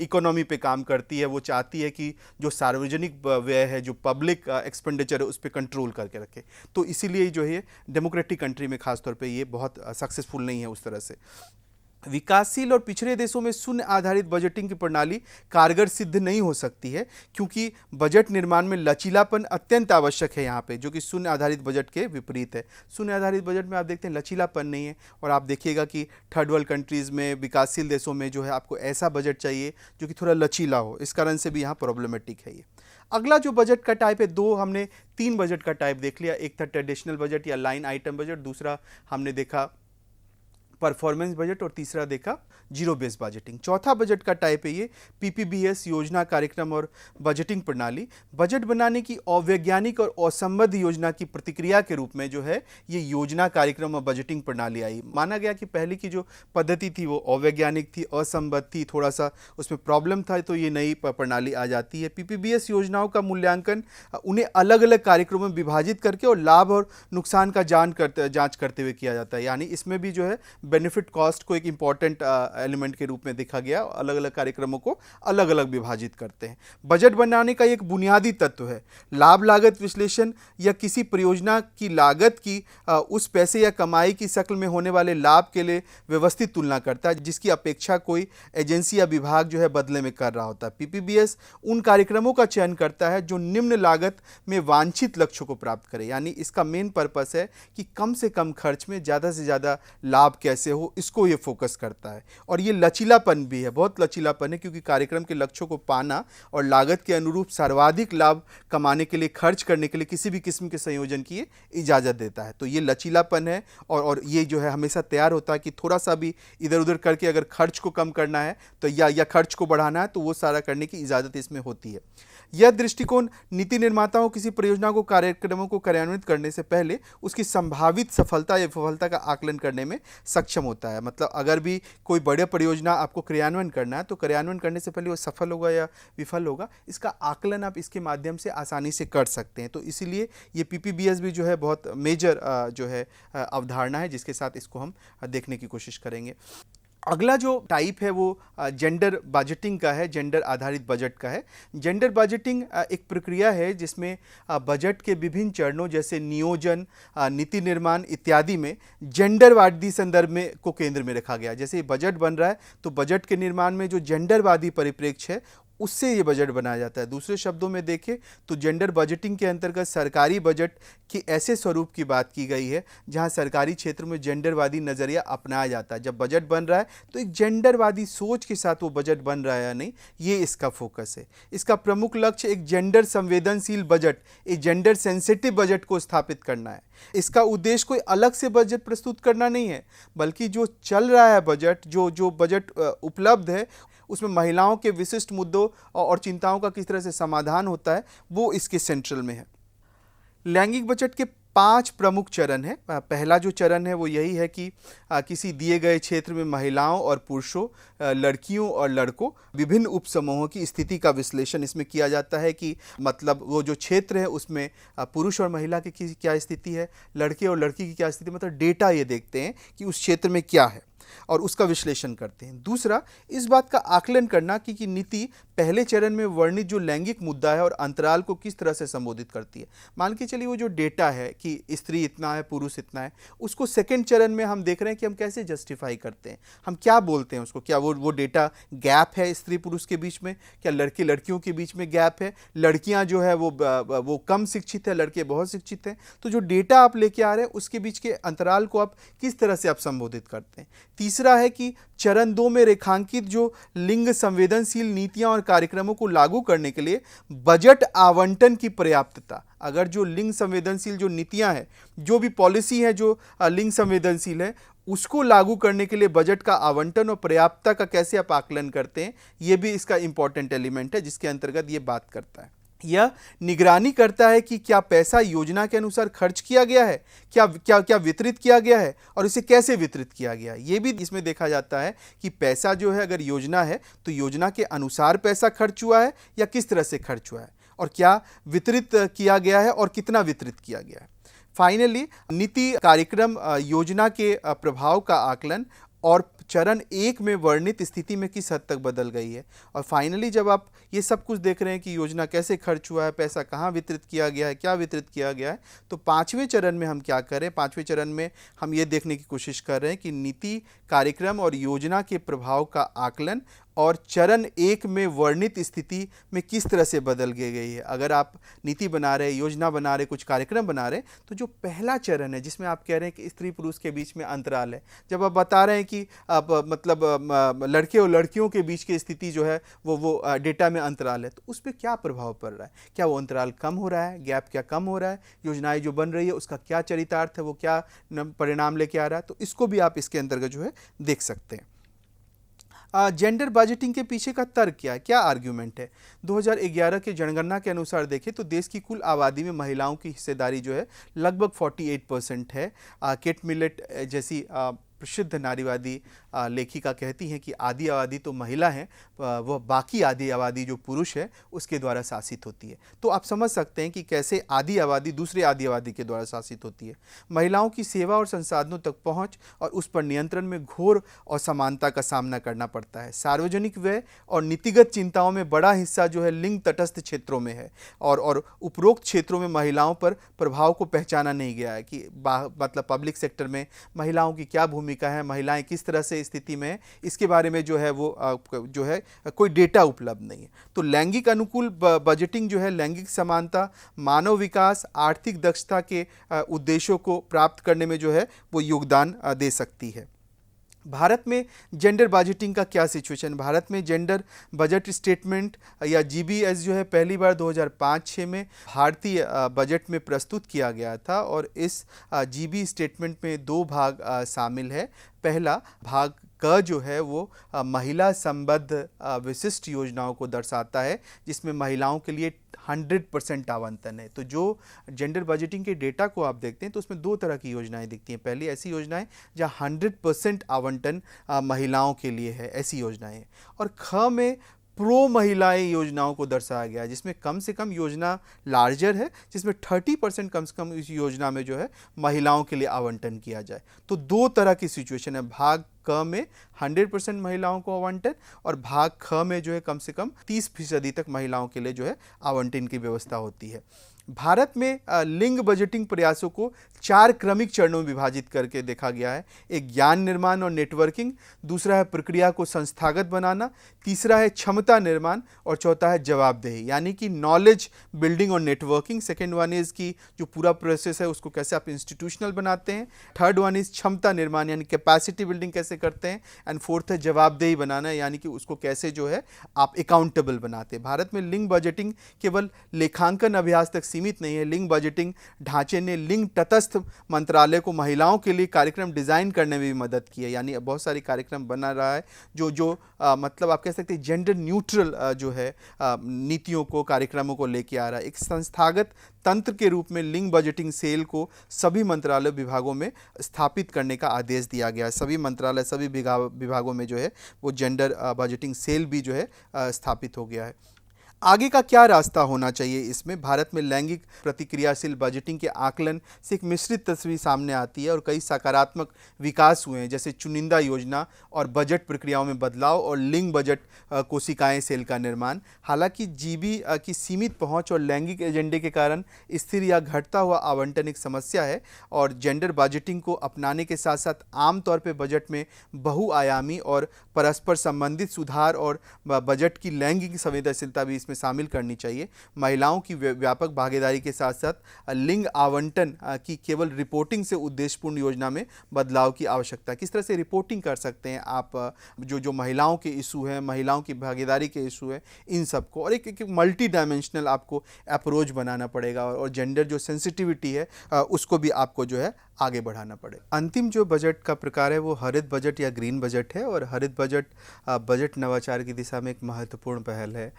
इकोनॉमी पे काम करती है। वो चाहती है कि जो सार्वजनिक व्यय है, जो पब्लिक एक्सपेंडिचर है, उस पर कंट्रोल करके रखे। तो इसीलिए जो है डेमोक्रेटिक कंट्री में खासतौर पे ये बहुत सक्सेसफुल नहीं है उस तरह से। विकासशील और पिछड़े देशों में शून्य आधारित बजटिंग की प्रणाली कारगर सिद्ध नहीं हो सकती है, क्योंकि बजट निर्माण में लचीलापन अत्यंत आवश्यक है यहाँ पे, जो कि शून्य आधारित बजट के विपरीत है। शून्य आधारित बजट में आप देखते हैं लचीलापन नहीं है, और आप देखिएगा कि थर्ड वर्ल्ड कंट्रीज़ में, विकासशील देशों में जो है आपको ऐसा बजट चाहिए जो कि थोड़ा लचीला हो। इस कारण से भी यहाँ प्रॉब्लमेटिक है ये। अगला जो बजट का टाइप है, हमने तीन बजट का टाइप देख लिया। एक था ट्रेडिशनल बजट या लाइन आइटम बजट, दूसरा हमने देखा परफॉर्मेंस बजट और तीसरा देखा जीरो बेस बजटिंग। चौथा बजट का टाइप है ये पीपीबीएस योजना, कार्यक्रम और बजटिंग प्रणाली। बजट बनाने की अवैज्ञानिक और असंबद्ध योजना की प्रतिक्रिया के रूप में जो है ये योजना, कार्यक्रम और बजटिंग प्रणाली आई। माना गया कि पहले की जो पद्धति थी वो अवैज्ञानिक थी, असंबद्ध थी, थोड़ा सा उसमें प्रॉब्लम था, तो ये नई प्रणाली आ जाती है। पीपीबीएस योजनाओं का मूल्यांकन उन्हें अलग अलग कार्यक्रमों में विभाजित करके और लाभ और नुकसान का जांच करते हुए किया जाता है। यानी इसमें भी जो है बेनिफिट कॉस्ट को एक इंपॉर्टेंट एलिमेंट के रूप में देखा गया। अलग अलग कार्यक्रमों को अलग अलग विभाजित करते हैं। बजट बनाने का एक बुनियादी तत्व है लाभ लागत विश्लेषण, या किसी परियोजना की लागत की उस पैसे या कमाई की शक्ल में होने वाले लाभ के लिए व्यवस्थित तुलना करता है जिसकी अपेक्षा कोई एजेंसी या विभाग जो है बदले में कर रहा होता है। पीपीबीएस उन कार्यक्रमों का चयन करता है जो निम्न लागत में वांछित लक्ष्यों को प्राप्त करे। यानी इसका मेन पर्पस है कि कम से कम खर्च में ज़्यादा से ज़्यादा लाभ कैसे हो, इसको ये फोकस करता है। और ये लचीलापन भी है, बहुत लचीलापन है, क्योंकि कार्यक्रम के लक्ष्यों को पाना और लागत के अनुरूप सर्वाधिक लाभ कमाने के लिए, खर्च करने के लिए किसी भी किस्म के संयोजन की इजाज़त देता है। तो ये लचीलापन है और ये जो है हमेशा तैयार होता है कि थोड़ा सा भी इधर उधर करके अगर खर्च को कम करना है तो या खर्च को बढ़ाना है तो वो सारा करने की इजाज़त इसमें होती है। यह दृष्टिकोण नीति निर्माताओं किसी परियोजना को, कार्यक्रमों को कार्यान्वित करने से पहले उसकी संभावित सफलता या विफलता का आकलन करने में सक्षम होता है। मतलब अगर भी कोई बड़े परियोजना आपको क्रियान्वयन करना है तो क्रियान्वयन करने से पहले वो सफल होगा या विफल होगा, इसका आकलन आप इसके माध्यम से आसानी से कर सकते हैं। तो इसीलिए ये पीपीबीएस भी जो है बहुत मेजर जो है अवधारणा है, जिसके साथ इसको हम देखने की कोशिश करेंगे। अगला जो टाइप है वो जेंडर बजटिंग का है, जेंडर आधारित बजट का है। जेंडर बजटिंग एक प्रक्रिया है जिसमें बजट के विभिन्न चरणों जैसे नियोजन, नीति निर्माण इत्यादि में जेंडरवादी संदर्भ में को केंद्र में रखा गया। जैसे बजट बन रहा है तो बजट के निर्माण में जो जेंडरवादी परिप्रेक्ष्य है उससे ये बजट बनाया जाता है। दूसरे शब्दों में देखें तो जेंडर बजटिंग के अंतर्गत सरकारी बजट के ऐसे स्वरूप की बात की गई है जहां सरकारी क्षेत्र में जेंडरवादी नज़रिया अपनाया जाता है। जब बजट बन रहा है तो एक जेंडरवादी सोच के साथ वो बजट बन रहा है या नहीं, ये इसका फोकस है। इसका प्रमुख लक्ष्य एक जेंडर संवेदनशील बजट, एक जेंडर सेंसिटिव बजट को स्थापित करना है। इसका उद्देश्य कोई अलग से बजट प्रस्तुत करना नहीं है, बल्कि जो चल रहा है बजट, जो बजट उपलब्ध है उसमें महिलाओं के विशिष्ट मुद्दों और चिंताओं का किस तरह से समाधान होता है, वो इसके सेंट्रल में है। लैंगिक बजट के 5 प्रमुख चरण हैं। पहला जो चरण है वो यही है कि किसी दिए गए क्षेत्र में महिलाओं और पुरुषों, लड़कियों और लड़कों, विभिन्न उपसमूहों की स्थिति का विश्लेषण इसमें किया जाता है कि मतलब वो जो क्षेत्र है उसमें पुरुष और महिला की क्या स्थिति है, लड़के और लड़की की क्या स्थिति, मतलब डेटा ये देखते हैं कि उस क्षेत्र में क्या है और उसका विश्लेषण करते हैं। दूसरा, इस बात का आकलन करना कि नीति पहले चरण में वर्णित जो लैंगिक मुद्दा है और अंतराल को किस तरह से संबोधित करती है। मान के चलिए वो जो डेटा है कि स्त्री इतना है, पुरुष इतना है, उसको सेकंड चरण में हम देख रहे हैं कि हम कैसे जस्टिफाई करते हैं, हम क्या बोलते हैं उसको। क्या वो डेटा गैप है स्त्री पुरुष के बीच में, क्या लड़के लड़कियों के बीच में गैप है, लड़कियां जो है वो कम शिक्षित है, लड़के बहुत शिक्षित हैं। तो जो डेटा आप लेके आ रहे हैं उसके बीच के अंतराल को आप किस तरह से आप संबोधित करते हैं। तीसरा है कि चरण 2 में रेखांकित जो लिंग संवेदनशील नीतियां और कार्यक्रमों को लागू करने के लिए बजट आवंटन की पर्याप्तता। अगर जो लिंग संवेदनशील जो नीतियां हैं, जो भी पॉलिसी है जो लिंग संवेदनशील है, उसको लागू करने के लिए बजट का आवंटन और पर्याप्तता का कैसे आप आकलन करते हैं, ये भी इसका इंपॉर्टेंट एलिमेंट है जिसके अंतर्गत ये बात करता है। यह निगरानी करता है कि क्या पैसा योजना के अनुसार खर्च किया गया है, क्या वितरित किया गया है और इसे कैसे वितरित किया गया है। ये भी इसमें देखा जाता है कि पैसा जो है, अगर योजना है तो योजना के अनुसार पैसा खर्च हुआ है या किस तरह से खर्च हुआ है, और क्या वितरित किया गया है और कितना वितरित किया गया है। फाइनली, नीति, कार्यक्रम, योजना के प्रभाव का आकलन और चरण 1 में वर्णित स्थिति में किस हद तक बदल गई है। और फाइनली जब आप ये सब कुछ देख रहे हैं कि योजना कैसे खर्च हुआ है, पैसा कहाँ वितरित किया गया है, क्या वितरित किया गया है, तो 5वें चरण में हम क्या करें। 5वें चरण में हम ये देखने की कोशिश कर रहे हैं कि नीति, कार्यक्रम और योजना के प्रभाव का आकलन और चरण 1 में वर्णित स्थिति में किस तरह से बदल गई है। अगर आप नीति बना रहे, योजना बना रहे, कुछ कार्यक्रम बना रहे, तो जो पहला चरण है जिसमें आप कह रहे हैं कि स्त्री पुरुष के बीच में अंतराल है, जब आप बता रहे हैं कि आप मतलब लड़के और लड़कियों के बीच की स्थिति जो है वो डेटा में अंतराल है, तो उस पर क्या प्रभाव पड़ रहा है? क्या वो अंतराल कम हो रहा है, गैप क्या कम हो रहा है, योजनाएं जो बन रही है उसका क्या चरितार्थ है, वो क्या परिणाम लेके आ रहा है? तो इसको भी आप इसके अंतर्गत जो है देख सकते हैं। जेंडर बजटिंग के पीछे का तर्क क्या है, क्या आर्ग्यूमेंट है? 2011 के जनगणना के अनुसार देखें तो देश की कुल आबादी में महिलाओं की हिस्सेदारी जो है लगभग 48% है। केट मिलेट जैसी प्रसिद्ध नारीवादी लेखिका कहती हैं कि आधी आबादी तो महिला है, वह बाकी आधी आबादी जो पुरुष है उसके द्वारा शासित होती है। तो आप समझ सकते हैं कि कैसे आधी आबादी दूसरे आधी आबादी के द्वारा शासित होती है। महिलाओं की सेवा और संसाधनों तक पहुंच और उस पर नियंत्रण में घोर असमानता का सामना करना पड़ता है। सार्वजनिक व्यय और नीतिगत चिंताओं में बड़ा हिस्सा जो है लिंग तटस्थ क्षेत्रों में है और उपरोक्त क्षेत्रों में महिलाओं पर प्रभाव को पहचाना नहीं गया है कि मतलब पब्लिक सेक्टर में महिलाओं की क्या भूमिका है, महिलाएं किस तरह से स्थिति में है, इसके बारे में जो है वो जो है कोई डेटा उपलब्ध नहीं है। तो लैंगिक अनुकूल बजटिंग जो है लैंगिक समानता, मानव विकास, आर्थिक दक्षता के उद्देश्यों को प्राप्त करने में जो है वो योगदान दे सकती है। भारत में जेंडर बजटिंग का क्या सिचुएशन? भारत में जेंडर बजट स्टेटमेंट या जीबीएस जो है पहली बार 2005-06 में भारतीय बजट में प्रस्तुत किया गया था और इस जीबी स्टेटमेंट में 2 भाग शामिल है। पहला भाग क जो है वो महिला संबद्ध विशिष्ट योजनाओं को दर्शाता है जिसमें महिलाओं के लिए 100% आवंटन है। तो जो जेंडर बजटिंग के डेटा को आप देखते हैं तो उसमें 2 तरह की योजनाएं दिखती हैं। पहली ऐसी योजनाएं जहां 100% आवंटन महिलाओं के लिए है, ऐसी योजनाएं। और ख में प्रो महिलाएं योजनाओं को दर्शाया गया है जिसमें कम से कम योजना लार्जर है, जिसमें 30% कम से कम इस योजना में जो है महिलाओं के लिए आवंटन किया जाए। तो 2 तरह की सिचुएशन है, भाग क में 100% महिलाओं को आवंटन और भाग ख में जो है कम से कम 30% तक महिलाओं के लिए जो है आवंटन की व्यवस्था होती है। भारत में लिंग बजटिंग प्रयासों को 4 क्रमिक चरणों में विभाजित करके देखा गया है। एक ज्ञान निर्माण और नेटवर्किंग, दूसरा है प्रक्रिया को संस्थागत बनाना, तीसरा है क्षमता निर्माण और चौथा है जवाबदेही, यानी कि नॉलेज बिल्डिंग और नेटवर्किंग। सेकेंड वन इज की जो पूरा प्रोसेस है उसको कैसे आप इंस्टीट्यूशनल बनाते हैं। थर्ड वन इज क्षमता निर्माण यानी कैपेसिटी बिल्डिंग कैसे करते हैं। एंड फोर्थ है जवाबदेही बनाना यानी कि उसको कैसे जो है आप अकाउंटेबल बनाते हैं। भारत में लिंग बजटिंग केवल लेखांकन अभ्यास तक सीमित नहीं है। लिंग बजटिंग ढांचे ने लिंग तटस्थ मंत्रालय को महिलाओं के लिए कार्यक्रम डिजाइन करने में भी मदद की है, यानी बहुत सारे कार्यक्रम बना रहा है जो मतलब आप कह सकते हैं जेंडर न्यूट्रल जो है नीतियों को कार्यक्रमों को लेके आ रहा है। एक संस्थागत तंत्र के रूप में लिंग बजटिंग सेल को सभी मंत्रालय विभागों में स्थापित करने का आदेश दिया गया है। सभी मंत्रालय सभी विभागों में जो है वो जेंडर बजटिंग सेल भी जो है स्थापित हो गया है। आगे का क्या रास्ता होना चाहिए इसमें? भारत में लैंगिक प्रतिक्रियाशील बजटिंग के आकलन से एक मिश्रित तस्वीर सामने आती है और कई सकारात्मक विकास हुए हैं, जैसे चुनिंदा योजना और बजट प्रक्रियाओं में बदलाव और लिंग बजट कोशिकाएं सेल का निर्माण। हालांकि जीबी की सीमित पहुंच और लैंगिक एजेंडे के कारण स्थिर या घटता हुआ आवंटन एक समस्या है और जेंडर बजटिंग को अपनाने के साथ साथ आमतौर पर बजट में बहुआयामी और परस्पर संबंधित सुधार और बजट की लैंगिक संवेदनशीलता भी इसमें शामिल करनी चाहिए। महिलाओं की व्यापक भागीदारी के साथ साथ लिंग आवंटन की केवल रिपोर्टिंग से उद्देश्यपूर्ण योजना में बदलाव की आवश्यकता है। किस तरह से रिपोर्टिंग कर सकते हैं आप जो महिलाओं के इशू है, महिलाओं की भागीदारी के इशू है, इन सबको और एक मल्टी डायमेंशनल आपको अप्रोच बनाना पड़ेगा और जेंडर जो सेंसिटिविटी है उसको भी आपको जो है आगे बढ़ाना पड़े। अंतिम जो बजट का प्रकार है वो हरित बजट या ग्रीन बजट है और हरित बजट बजट नवाचार की दिशा में एक महत्वपूर्ण पहल है।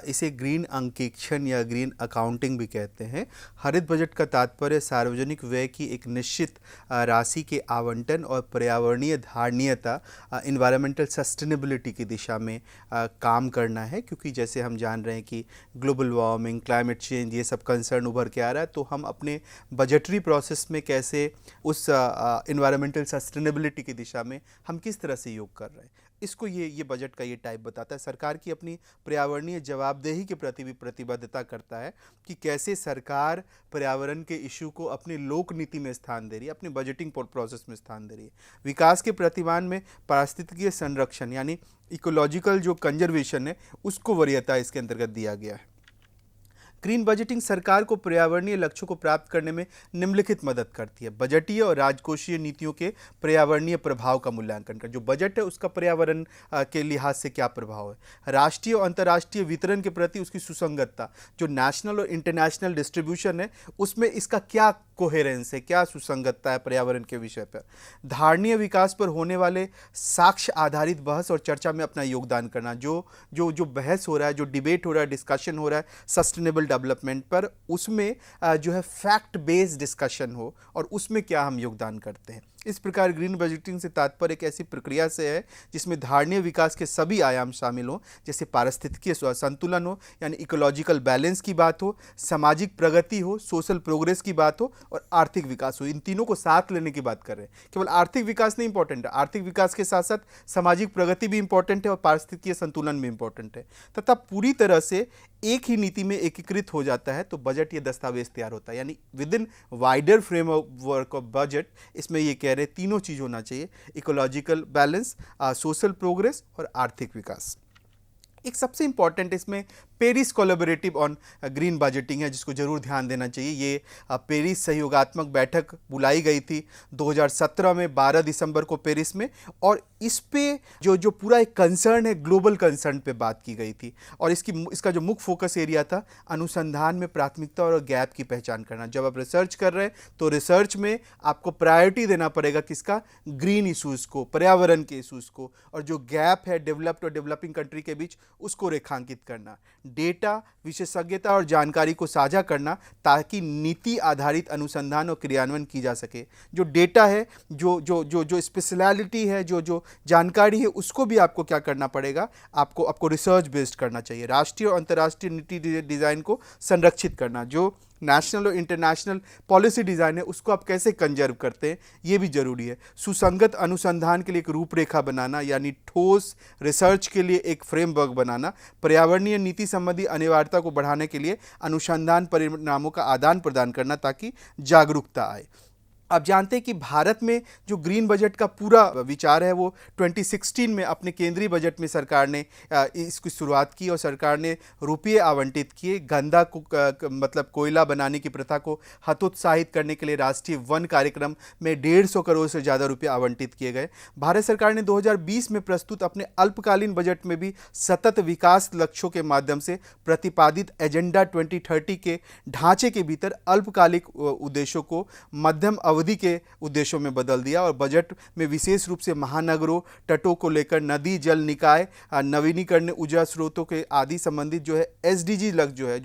इसे ग्रीन अंकेक्षण या ग्रीन अकाउंटिंग भी कहते हैं। हरित बजट का तात्पर्य सार्वजनिक व्यय की एक निश्चित राशि के आवंटन और पर्यावरणीय धारणीयता इन्वायरमेंटल सस्टेनेबिलिटी की दिशा में काम करना है, क्योंकि जैसे हम जान रहे हैं कि ग्लोबल वार्मिंग, क्लाइमेट चेंज, ये सब कंसर्न उभर के आ रहा है। तो हम अपने बजटरी प्रोसेस में कैसे उस इन्वायरमेंटल सस्टेनेबिलिटी की दिशा में हम किस तरह से योग कर रहे हैं। इसको ये बजट का ये टाइप बताता है। सरकार की अपनी पर्यावरणीय जवाबदेही के प्रति भी प्रतिबद्धता करता है कि कैसे सरकार पर्यावरण के इशू को अपनी लोक नीति में स्थान दे रही है, अपने बजटिंग प्रोसेस में स्थान दे रही है। विकास के प्रतिमान में पारिस्थितिकीय संरक्षण यानी इकोलॉजिकल जो कंजर्वेशन है उसको वरीयता इसके अंतर्गत दिया गया है। ग्रीन बजटिंग सरकार को पर्यावरणीय लक्ष्यों को प्राप्त करने में निम्नलिखित मदद करती है। बजटीय और राजकोषीय नीतियों के पर्यावरणीय प्रभाव का मूल्यांकन कर, जो बजट है उसका पर्यावरण के लिहाज से क्या प्रभाव है। राष्ट्रीय और अंतर्राष्ट्रीय वितरण के प्रति उसकी सुसंगतता, जो नेशनल और इंटरनेशनल डिस्ट्रीब्यूशन है उसमें इसका क्या कोहेरेंस है, क्या सुसंगतता है पर्यावरण के विषय पर। धारणीय विकास पर होने वाले साक्ष्य आधारित बहस और चर्चा में अपना योगदान करना, जो बहस हो रहा है, जो डिबेट हो रहा है, डिस्कशन हो रहा है सस्टेनेबल डेवलपमेंट पर, उसमें जो है फैक्ट बेस्ड डिस्कशन हो और उसमें क्या हम योगदान करते हैं। इस प्रकार ग्रीन बजटिंग से तात्पर्य एक ऐसी प्रक्रिया से है जिसमें धारणीय विकास के सभी आयाम शामिल हों, जैसे पारिस्थितिकीय संतुलन हो यानी इकोलॉजिकल बैलेंस की बात हो, सामाजिक प्रगति हो, सोशल प्रोग्रेस की बात हो और आर्थिक विकास हो। इन तीनों को साथ लेने की बात कर रहे हैं। केवल आर्थिक विकास नहीं इंपॉर्टेंट है, आर्थिक विकास के साथ साथ सामाजिक प्रगति भी इंपॉर्टेंट है और पारिस्थितिकीय संतुलन भी इंपॉर्टेंट है, तथा पूरी तरह से एक ही नीति में एकीकृत हो जाता है तो बजट ये दस्तावेज तैयार होता है। यानी with in wider framework of budget इसमें ये कह रहे तीनों चीज होना चाहिए, इकोलॉजिकल बैलेंस, सोशल प्रोग्रेस और आर्थिक विकास। एक सबसे इंपॉर्टेंट इसमें Paris collaborative on green budgeting है, जिसको जरूर ध्यान देना चाहिए। ये पेरिस सहयोगात्मक बैठक बुलाई गई थी 2017 में 12 दिसंबर को पेरिस में, और इस पे जो पूरा एक कंसर्न है, ग्लोबल कंसर्न पे बात की गई थी। और इसका जो मुख्य फोकस एरिया था, अनुसंधान में प्राथमिकता और गैप की पहचान करना। जब आप रिसर्च कर रहे हैं तो रिसर्च में आपको प्रायोरिटी देना पड़ेगा किसका, ग्रीन इशूज़ को, पर्यावरण के इशूज़ को, और जो गैप है डेवलप्ड और डेवलपिंग कंट्री के बीच उसको रेखांकित करना। डेटा, विशेषज्ञता और जानकारी को साझा करना ताकि नीति आधारित अनुसंधान और क्रियान्वयन की जा सके। जो डेटा है, जो स्पेशलिटी है, जो जानकारी है, उसको भी आपको क्या करना पड़ेगा, आपको रिसर्च बेस्ड करना चाहिए। राष्ट्रीय और अंतर्राष्ट्रीय नीति डिज़ाइन को संरक्षित करना, जो नेशनल और इंटरनेशनल पॉलिसी डिज़ाइन है उसको आप कैसे कंजर्व करते हैं, ये भी जरूरी है। सुसंगत अनुसंधान के लिए एक रूपरेखा बनाना, यानी ठोस रिसर्च के लिए एक फ्रेमवर्क बनाना। पर्यावरणीय नीति संबंधी अनिवार्यता को बढ़ाने के लिए अनुसंधान परिणामों का आदान प्रदान करना ताकि जागरूकता आए। आप जानते हैं कि भारत में जो ग्रीन बजट का पूरा विचार है वो 2016 में अपने केंद्रीय बजट में सरकार ने इसकी शुरुआत की और सरकार ने रुपये आवंटित किए। गंदा को मतलब कोयला बनाने की प्रथा को हतोत्साहित करने के लिए राष्ट्रीय वन कार्यक्रम में 150 करोड़ से ज़्यादा रुपये आवंटित किए गए। भारत सरकार ने 2020 में प्रस्तुत अपने अल्पकालीन बजट में भी सतत विकास लक्ष्यों के माध्यम से प्रतिपादित एजेंडा 2030 के ढांचे के भीतर अल्पकालिक उद्देश्यों को मध्यम अवधि के उद्देश्यों में बदल दिया। और बजट में विशेष रूप से महानगरों, तटों को लेकर नदी, जल निकाय, नवीनीकरणीय ऊर्जा स्रोतों के आदि संबंधित जो है एसडीजी लक्ष्य जो है,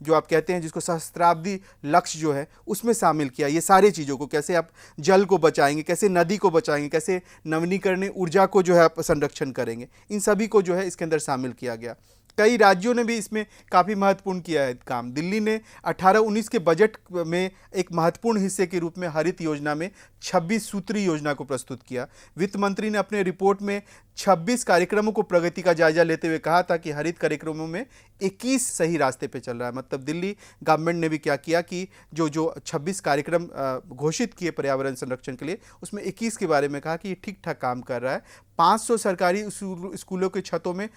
जो आप कहते हैं जिसको सहस्त्राब्दी लक्ष्य जो है, उसमें शामिल किया। ये सारी चीज़ों को, कैसे आप जल को बचाएंगे, कैसे नदी को बचाएंगे, कैसे नवीनीकरणीय ऊर्जा को जो है आप संरक्षण करेंगे, इन सभी को जो है इसके अंदर शामिल किया गया। कई राज्यों ने भी इसमें काफ़ी महत्वपूर्ण किया है काम। दिल्ली ने 18-19 के बजट में एक महत्वपूर्ण हिस्से के रूप में हरित योजना में 26 सूत्री योजना को प्रस्तुत किया। वित्त मंत्री ने अपने रिपोर्ट में 26 कार्यक्रमों को प्रगति का जायजा लेते हुए कहा था कि हरित कार्यक्रमों में 21 सही रास्ते पे चल रहा है। मतलब दिल्ली गवर्नमेंट ने भी क्या किया कि जो 26 कार्यक्रम घोषित किए पर्यावरण संरक्षण के लिए, उसमें 21 के बारे में कहा कि ये ठीक ठाक काम कर रहा है। 500 सरकारी स्कूलों के छतों में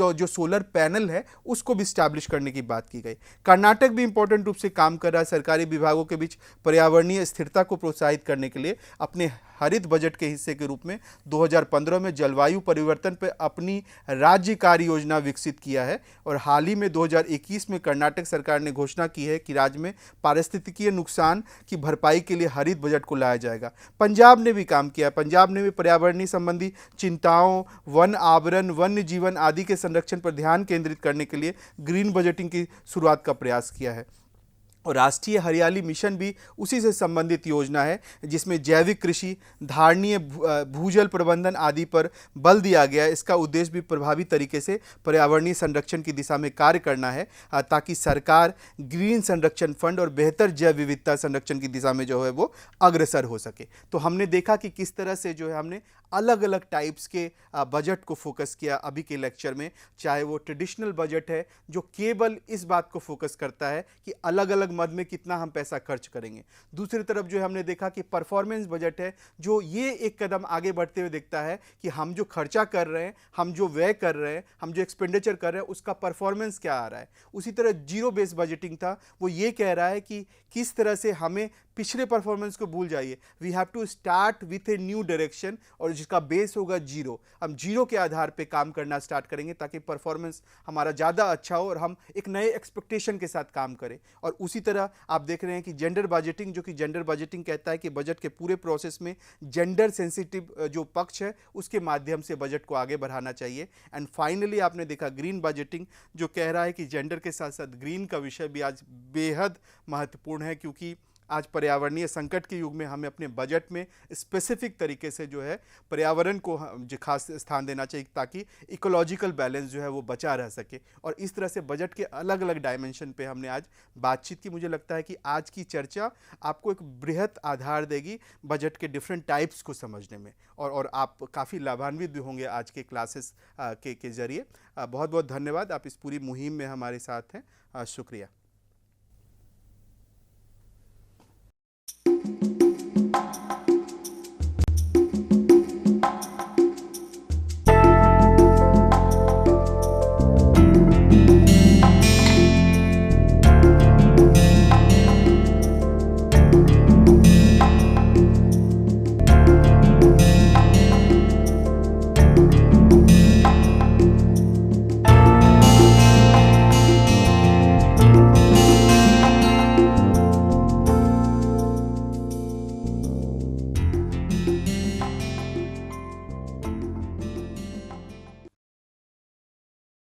जो सोलर पैनल है उसको भी स्टैब्लिश करने की बात की गई। कर्नाटक भी इंपॉर्टेंट रूप से काम कर रहा है सरकारी विभागों के बीच पर्यावरणीय स्थिरता को प्रोत्साहित करने के लिए। अपने हरित बजट के हिस्से के रूप में 2015 में जलवायु परिवर्तन पर अपनी राज्य कार्य योजना विकसित किया है। और हाल ही में 2021 में कर्नाटक सरकार ने घोषणा की है कि राज्य में पारिस्थितिकीय नुकसान की भरपाई के लिए हरित बजट को लाया जाएगा। पंजाब ने भी काम किया है। पंजाब ने भी पर्यावरणीय संबंधी चिंताओं, वन आवरण, वन्य जीवन आदि के संरक्षण पर ध्यान केंद्रित करने के लिए ग्रीन बजटिंग की शुरुआत का प्रयास किया है। और राष्ट्रीय हरियाली मिशन भी उसी से संबंधित योजना है, जिसमें जैविक कृषि, धारणीय भूजल प्रबंधन आदि पर बल दिया गया है। इसका उद्देश्य भी प्रभावी तरीके से पर्यावरणीय संरक्षण की दिशा में कार्य करना है, ताकि सरकार ग्रीन संरक्षण फंड और बेहतर जैव विविधता संरक्षण की दिशा में जो है वो अग्रसर हो सके। तो हमने देखा कि किस तरह से जो है हमने अलग अलग टाइप्स के बजट को फोकस किया अभी के लेक्चर में। चाहे वो ट्रेडिशनल बजट है जो केवल इस बात को फोकस करता है कि अलग अलग मद में कितना हम पैसा खर्च करेंगे। दूसरी तरफ जो है हमने देखा कि परफॉर्मेंस बजट है जो ये एक कदम आगे बढ़ते हुए दिखता है कि हम जो खर्चा कर रहे हैं, हम जो व्यय कर रहे हैं, हम जो एक्सपेंडिचर कर रहे हैं, उसका परफॉर्मेंस क्या आ रहा है। उसी तरह जीरो बेस बजटिंग था, वो ये कह रहा है कि किस तरह से हमें पिछले परफॉर्मेंस को भूल जाइए, we have to start with a new direction, और जिसका बेस होगा जीरो। हम जीरो के आधार पे काम करना स्टार्ट करेंगे ताकि परफॉर्मेंस हमारा ज़्यादा अच्छा हो और हम एक नए एक्सपेक्टेशन के साथ काम करें। और उसी तरह आप देख रहे हैं कि जेंडर बजटिंग, जो कि जेंडर बजटिंग कहता है कि बजट के पूरे प्रोसेस में जेंडर सेंसिटिव जो पक्ष है उसके माध्यम से बजट को आगे बढ़ाना चाहिए। एंड फाइनली आपने देखा ग्रीन बजटिंग, जो कह रहा है कि जेंडर के साथ साथ ग्रीन का विषय भी आज बेहद महत्वपूर्ण है, क्योंकि आज पर्यावरणीय संकट के युग में हमें अपने बजट में स्पेसिफिक तरीके से जो है पर्यावरण को जो खास स्थान देना चाहिए, ताकि इकोलॉजिकल बैलेंस जो है वो बचा रह सके। और इस तरह से बजट के अलग अलग डायमेंशन पे हमने आज बातचीत की। मुझे लगता है कि आज की चर्चा आपको एक बृहत आधार देगी बजट के डिफरेंट टाइप्स को समझने में, और आप काफ़ी लाभान्वित भी होंगे आज के क्लासेस के जरिए। बहुत बहुत धन्यवाद, आप इस पूरी मुहिम में हमारे साथ हैं। शुक्रिया।